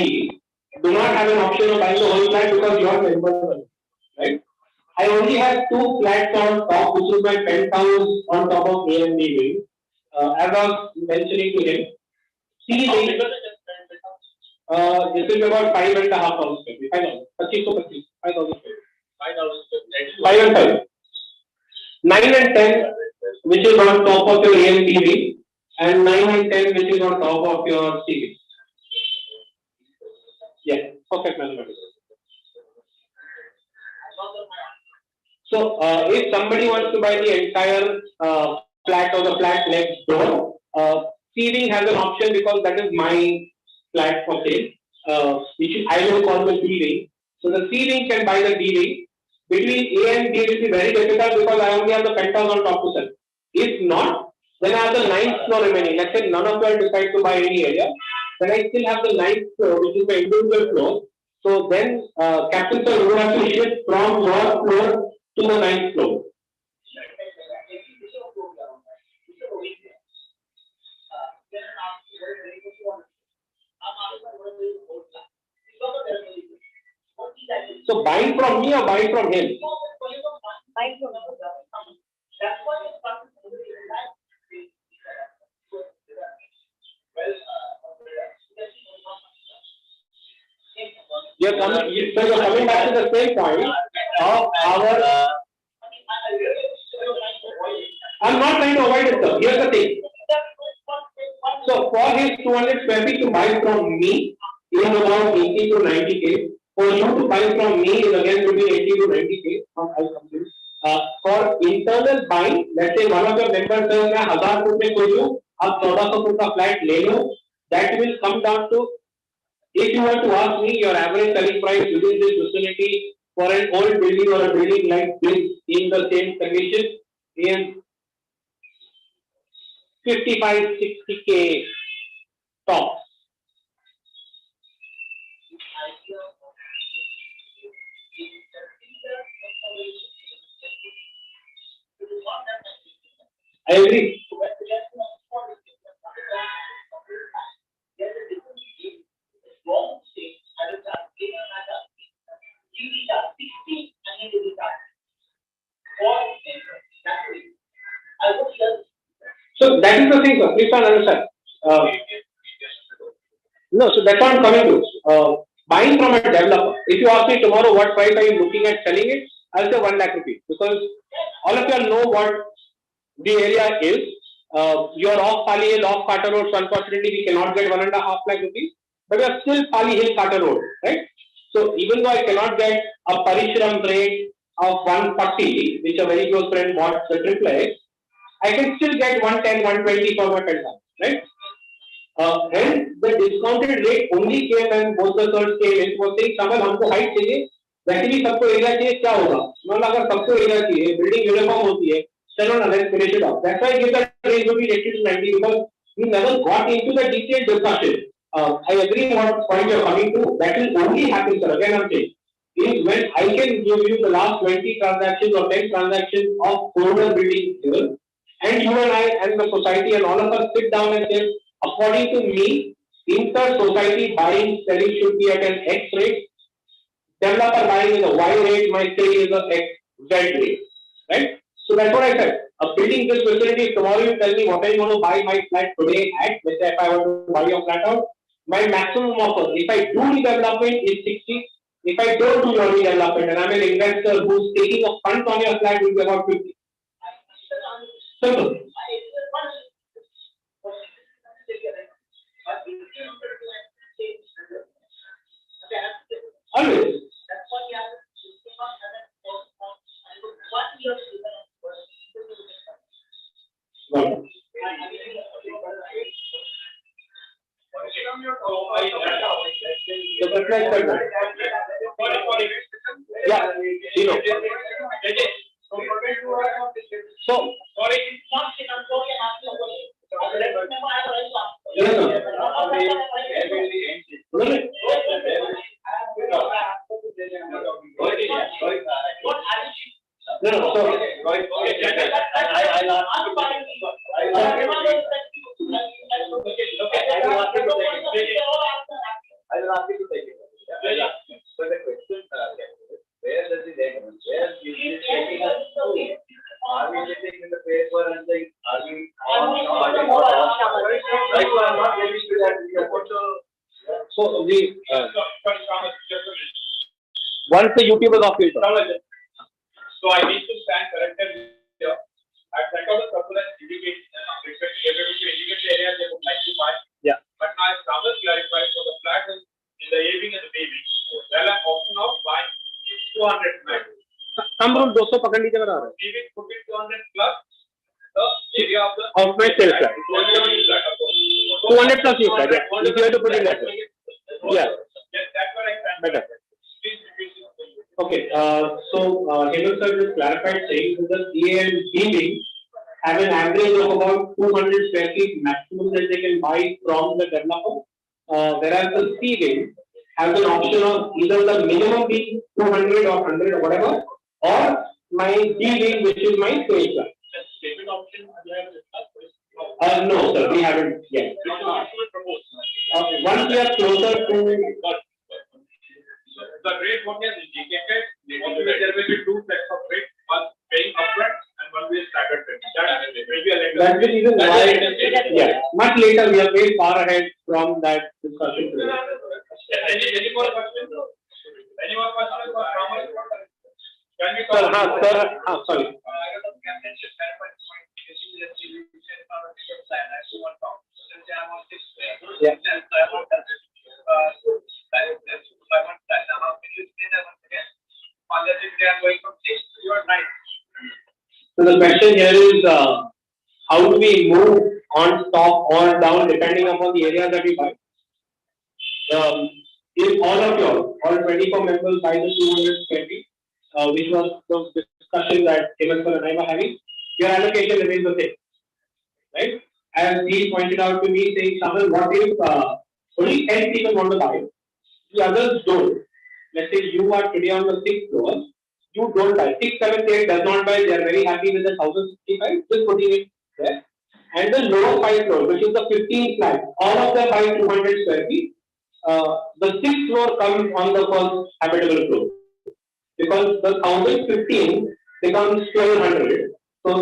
do not have an option of buying the whole flat because you are members, right? I only have 2 flats on top, which is my penthouse on top of A and B wing. As I was mentioning to him, C wing, this is about 5,500 square feet. 5,000. 5,000 5 and 5. 9 and 10, which is on top of your A and B wing, and 9 and 10, which is on top of your C wing. Yeah, perfect mathematics. So, if somebody wants to buy the entire flat or the flat next door, C wing has an option because that is my flat for sale, which I will call the D wing. So, the C wing can buy the D wing. Between A and B will be very difficult because I only have the penthouse on top to sell. If not, then I have the 9th floor remaining. Let's say none of you decide to buy any area. then I still have the ninth floor, which is the individual floor. So then, Captain Sir, you would have to shift from your floor to the ninth floor. So buying from me or buying from him? Buying from him. You're coming back to the same point of our. I'm not trying to avoid it, sir. Here's the thing. So for his 200 square feet to buy from me is about 80 to 90K. For you to buy from me is again between 80 to 90K. For internal buying, let's say one of your members says मैं 1000 foot में खोलूं, आप 1400 foot का flat ले लो. That will come down to, if you were to ask me, your average selling price within this vicinity for an old building or a building like this in the same condition is 55-60K tops. I agree. So that is the thing, sir. Please understand. No, so that's what I'm coming to. Buying from a developer. If you ask me tomorrow what price are you looking at selling it, I'll say 1 lakh rupees, because all of you all know what the area is. You're off Pali Hill, off Carter Road, so unfortunately we cannot get 1.5 lakh rupees, but you're still Pali Hill, Carter Road, right? So even though I cannot get a Parishram rate of 140, which a very close friend bought the triplex, I can still get 110, 120 for my transaction, right? And the discounted rate only came when both the sirs came in for saying, "Samal, हमको height चाहिए, वैसे सबको area चाहिए, क्या होगा?" मतलब अगर सबको एरिया चाहिए, बिल्डिंग यूनिफॉर्म होती है, चलो ना, let's finish it off. That's why I give that range between 80 to 90, because we never got into the detailed discussion. I agree what point you're coming to. That will only happen, sir. Again, I'm saying, is when I can give you the last 20 transactions or 10 transactions of older buildings here, and you and I and the society and all of us sit down and say, according to me, inter-society buying, selling should be at an X rate. Developer buying is a Y rate, my selling is a X, Z rate, right? So that's what I said. A building this facility, tomorrow you tell me what I want to buy my flat today at, let's say if I want to buy your flat out, my maximum offer, if I do redevelopment, is 60. If I don't do your redevelopment and I'm an investor who's taking a fund on your flat, will be about 50. Simple. Always. Yeah, you know. So, sorry. Once the YouTube is off, so I need to stand corrected here. I sent out a circular indication expecting everyone to indicate the area they would like to buy. Yeah. But now as Thomas clarified, so the flat is in the A-wing and the B-wing. There are option of buying 200 flats. Come room 200 पकड़ लीजिए बता रहे हैं. B-wing put it 200 plus the area of the my sales flat. 200 plus you said. Yeah. If you have to put it that way. Yeah. Yes, that's what I said. Better. Okay, so Hemant sir just clarified saying that the A and B wing have an average of about 200 square feet maximum that they can buy from the developer. whereas the C wing has an option of either the minimum being 200 or 100 or whatever, or my D wing, which is my stage plan. Payment option you have discussed? No, sir, we haven't yet. Once we are closer to. So the rate what is indicated, there will be two sets of rate, one paying upfront and one will staggered payment. That's the reason why, yeah, much later we are way far ahead from that discussion today. Any more questions? Any more questions for Ramal? Can we Sir, talk? sorry. Yeah. So the question here is, how do we move on, stop, or down depending upon the area that we buy? If all of you, all 24 members buy the 200 square feet, which was the discussion that Hemant and I were having, your allocation remains the same, right? As he pointed out to me, saying, Samal, what if only 10 people want to buy, the others don't? Let's say you are today on the 6th floor, you don't buy. 6, 7, 8 does not buy, they are very happy with the 1065, just putting it there. And the lower 5 floor, which is the 15th flat, all of them buy 200 square feet. The 6th floor comes on the first habitable floor. Because the 1015 becomes 1200. So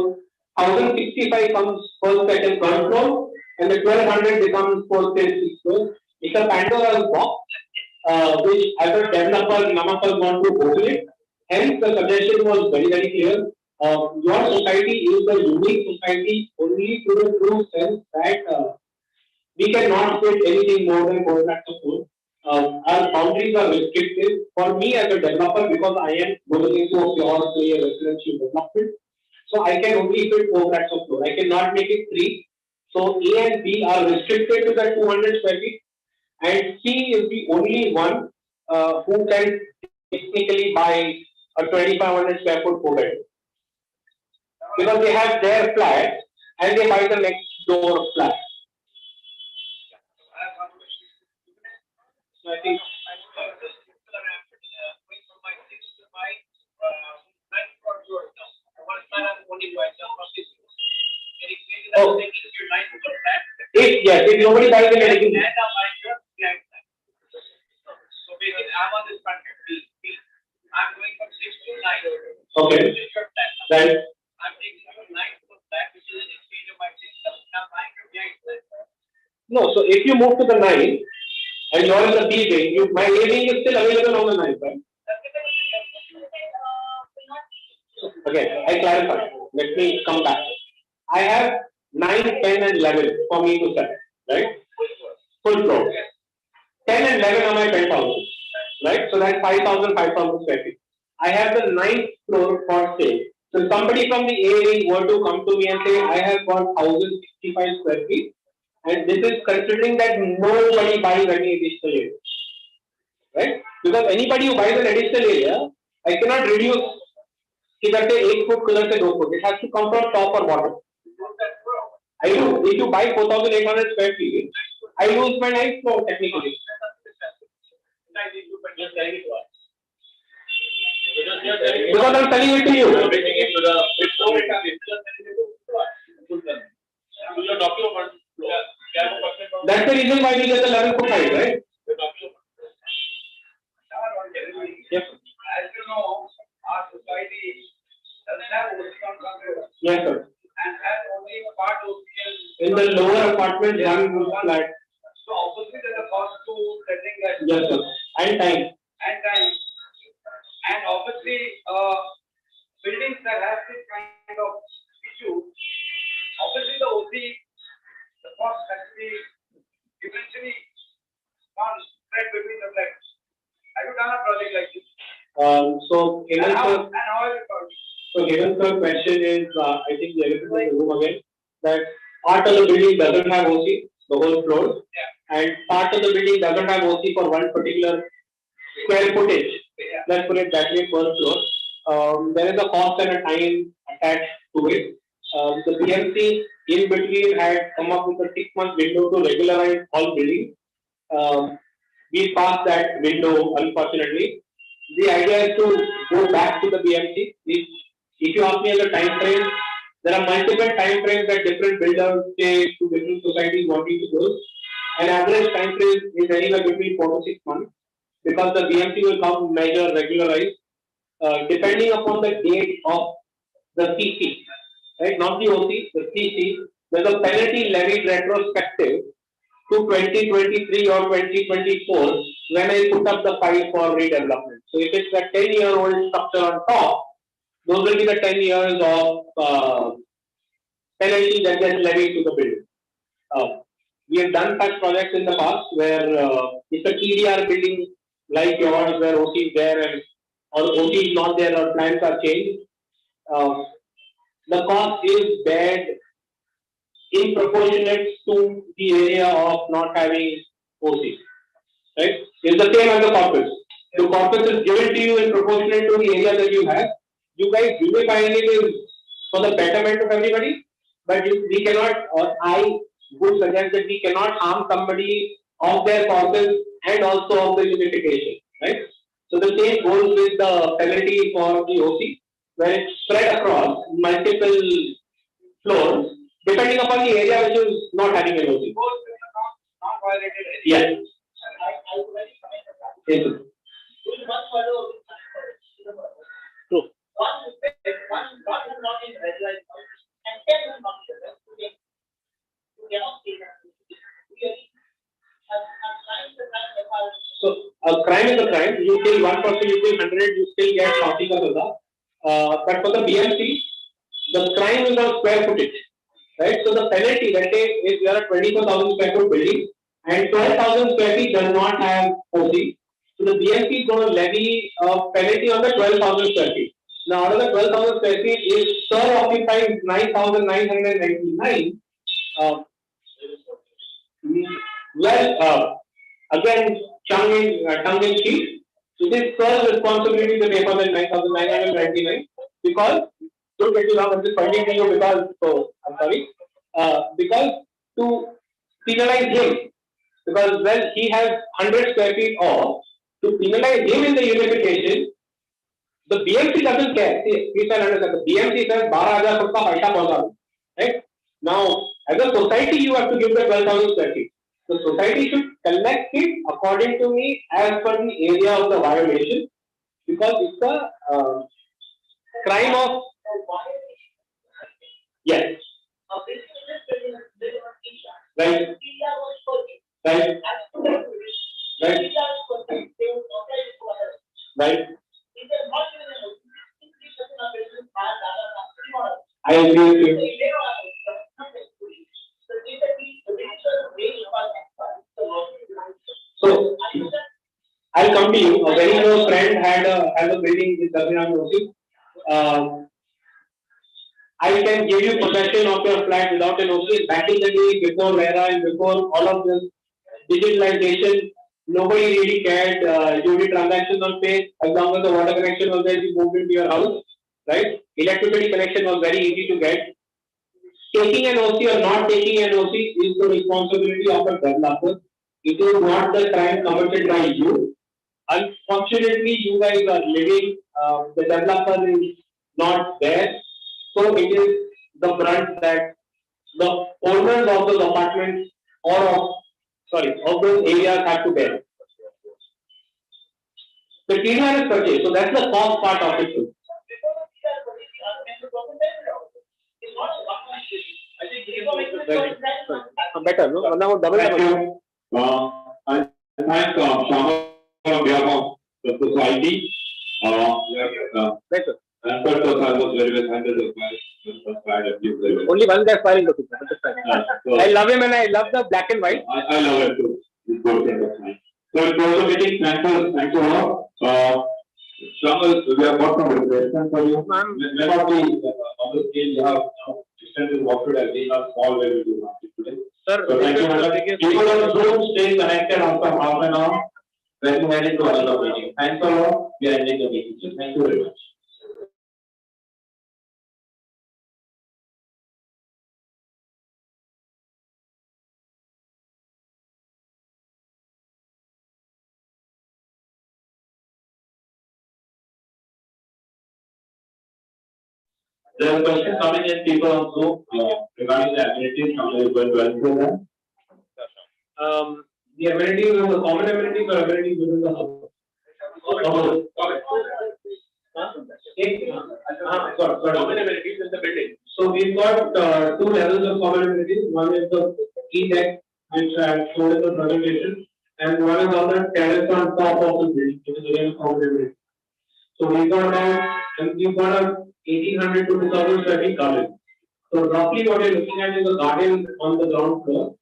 1065 comes first, second, third floor, and the 1200 becomes fourth, fifth, sixth floor. It's a Pandora's box, which as a developer, none of us want to open it. Hence, the suggestion was very, very clear. Your society is a unique society only to the true sense that we cannot put anything more than 4 lakhs of floor. Our boundaries are restricted. For me as a developer, because I am going into a pure play residential development, so I can only fit 4 lakhs of floor. I cannot make it 3. So A and B are restricted to the 200 square feet, and C is the only one who can technically buy a 2500 square foot 4-bedroom. Because they have their flat and they buy the next door flat. So I think if nobody buys the medical. So basically, I'm on this contract. I'm going from 6 to 9. Okay. Right. I'm taking 9 to that, which is an exchange of my system. I'm buying from behind. No, so if you move to the 9 and you're in the B wing, my A wing is still available on the 9, right? Okay, I clarify. Let me come back. I have 9, 10, and 11 for me to sell, right? Full floor. 10 and 11 are my penthouses, right? So that's 5,000 square feet. I have the 9th floor for sale. So somebody from the A wing were to come to me and say, I have got 1,065 square feet, and this is considering that nobody buys any additional area, right? Because anybody who buys an additional area, I cannot reduce either say 8 foot, either say 2 foot. It has to come from top or bottom. I do. If you buy 4,800 square feet, I lose my 9th floor technically. Because I'm selling it to you. That's the reason why we get the 11 foot height, right? Yes. As you know, our society doesn't have OC. Yes, sir. And has only a part OCL. In the lower apartment, one flat. So obviously there's a cost to setting that. Yes, sir. And time. And obviously, buildings that have this kind of issue, obviously the OC, the cost has to be eventually spread between the flats. Have you done a project like this? So And how is it called? So given the question is, I think the elephant in the room again, that part of the building doesn't have OC, the whole floor, and part of the building doesn't have OC for one particular square footage. Let's put it that way, per floor. There is a cost and a time attached to it. The BMC in between had come up with a 6-month window to regularize all buildings. we passed that window, unfortunately. The idea is to go back to the BMC. If you ask me as a time frame, there are multiple time frames that different builders say to different societies wanting to go. An average time frame is anywhere between 4 to 6 months because the BMC will come measure regularize depending upon the date of the CC, right? Not the OC, the CC. There's a penalty levied retrospective to 2023 or 2024 when I put up the file for redevelopment. So if it's a 10-year-old structure on top, those will be the 10 years of penalty that gets levied to the building. We have done such projects in the past where it's a TDR building like yours where OC is there and or OC is not there or plans are changed. The cost is bad in proportionate to the area of not having OC. Right? It's the same as the corpus. The corpus is given to you in proportionate to the area that you have. You guys unifying it is for the betterment of everybody, but we cannot, or I would suggest that we cannot harm somebody of their corpus and also of the unification. Right? So the same goes with the penalty for the OC, where it's spread across multiple floors, depending upon the area which is not having an OC. Yes. Yes. True. So a crime is a crime. You kill one person, you kill 100, you still get 40 ka saza. But for the BMC, the crime is on square footage, right? So the penalty, let's say, if you are a 24,000 square foot building and 12,000 square feet does not have OC, so the BMC is going to levy a penalty on the 12,000 square feet. Now, out of the 12,000 square feet, if sir occupies 9,999, again, tongue in cheek. So this sir's responsibility to pay for the 9,999 because don't get me wrong, I'm just pointing to you because I'm sorry. Because to penalize him, because when he has 100 square feet off, to penalize him in the unification, the BMC doesn't care. Please understand. The BMC says 12,000 foot ka paisa paisa. Right? Now, as a society, you have to give the 12,000 square feet. The society should collect it according to me as per the area of the violation because it's a crime of yes. Right. Right. Right. Right. I agree with you. So I'll come to you. A very close friend has a building in Tamil Nadu. I can give you possession of your flat without an OC. Back in the day, before RERA and before all of this digitalization, nobody really cared. You did transactions on page as long as the water connection was there. You moved into your house, right? Electricity connection was very easy to get. Taking an OC or not taking an OC is the responsibility of a developer. It is not the crime committed by you. Unfortunately, you guys are living. The developer is not there. So it is the brunt that the owners of those apartments or of those areas have to bear. The TDR is purchased, so that's the cost part of it too. Better, no? Now double. Thank you. I thank Shama on behalf of the society. Better. And first of all, I was very well handled the Only one guy filing the picture, but that's fine. so, I love him and I love the black and white. I love it too. It's good thing of mine. So it's also meeting. Thanks a lot. Shamal, we have got some questions for you. Let not be on the scale you have extended Watford as being a small way we do market today. Sir, So thank you very much. People on Zoom stay connected after half an hour. Then we head into another meeting. Thanks a lot. We are ending the meeting. Thank you very much. There are questions coming in, people on Zoom regarding the amenities. Somebody is going to answer that. The amenities are the common amenities or amenities within the house? Common amenities in the building. So we've got two levels of common amenities. One is the E-deck, which I have shown in the presentation, and one is on the terrace on top of the building, which is again a common amenity. So we've got a 1800 to 2000 square feet garden. So roughly what you're looking at is a garden on the ground floor.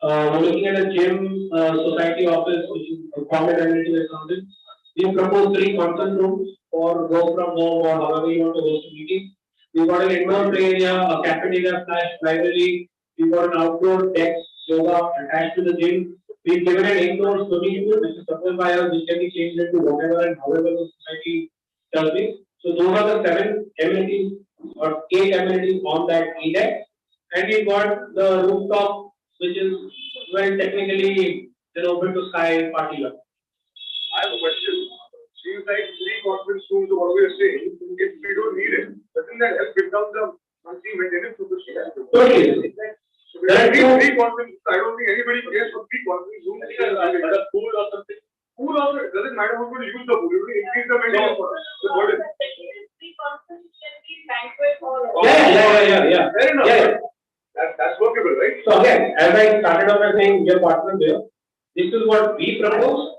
We're looking at a gym, society office, which is a common amenity that's counted. We propose 3 conference rooms for work from home or however you want to host a meeting. We've got an indoor play area, a cafeteria / library. We've got an outdoor desk, yoga attached to the gym. We've given an indoor swimming pool, which is proposed by us, which can be changed into whatever and however the society tells me. So those are the 7 amenities or 8 amenities on that E-deck. And we've got the rooftop, which is well technically open to sky party level. I have a question. Seems like 3 conference rooms or what we are saying, if we don't need it, doesn't that help bring down the monthly maintenance of the school? Totally. So there are 3 conference. I don't think anybody cares for 3 conference rooms. But a pool or something. Pool also, it doesn't matter who's going to use the pool. You will increase the maintenance for us. The burden. Yeah. Fair enough. Yeah. That's workable, right? So again, as I started off by saying, we are partners here. This is what we propose.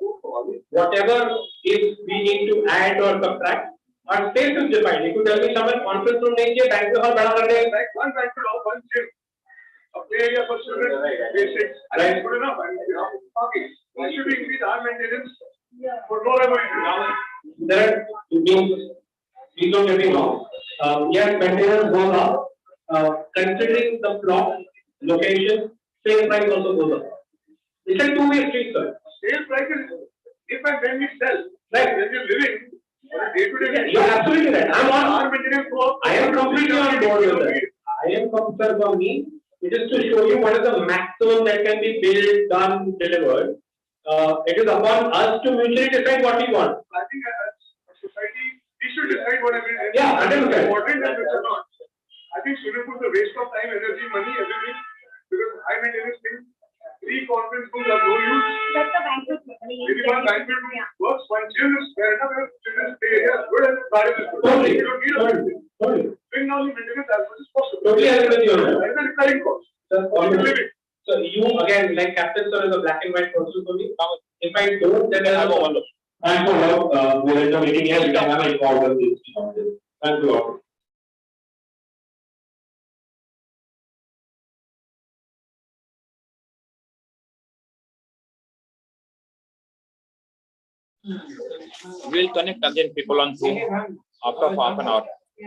Whatever if we need to add or subtract, our space is defined. You could tell me someone conference room नहीं चाहिए, banquet hall बड़ा कर दें. Like one banquet hall, one gym, a play area for children, basics. That's good enough. Okay. Why should we increase our maintenance for no reason? There means please don't get me wrong. Yes, maintenance goes up. Considering the plot, location, sale price also goes up. It's a two-way street, sir. Sale prices, if and when we sell, Right. when you're living on a day-to-day basis. You're absolutely right. I'm on. Our maintenance cost. I am completely on board with that. I am concerned for me. It is to show you what is the maximum that can be built, done, delivered. It is upon us to mutually decide what we want. I think as a society, we should decide what everything is. Yeah, 100%. Important and which are not. I think swimming pool is a waste of time, energy, money, everything. Because high maintenance things, 3 conference rooms are no use. That's the banquet. Maybe one banquet room works, one gym is fair enough, children's play area is good and the garden is good. Totally. You don't need a building. Totally. Bring down the maintenance as much as possible. Totally agree with you on that. That is the recurring cost. So you again, like Captain Sir, is a black and white person for me. If I don't, then I have a wonder. Thanks for help. We'll end the meeting here. We can have a call with this. Thank you all. We'll connect again people on Zoom after half an hour.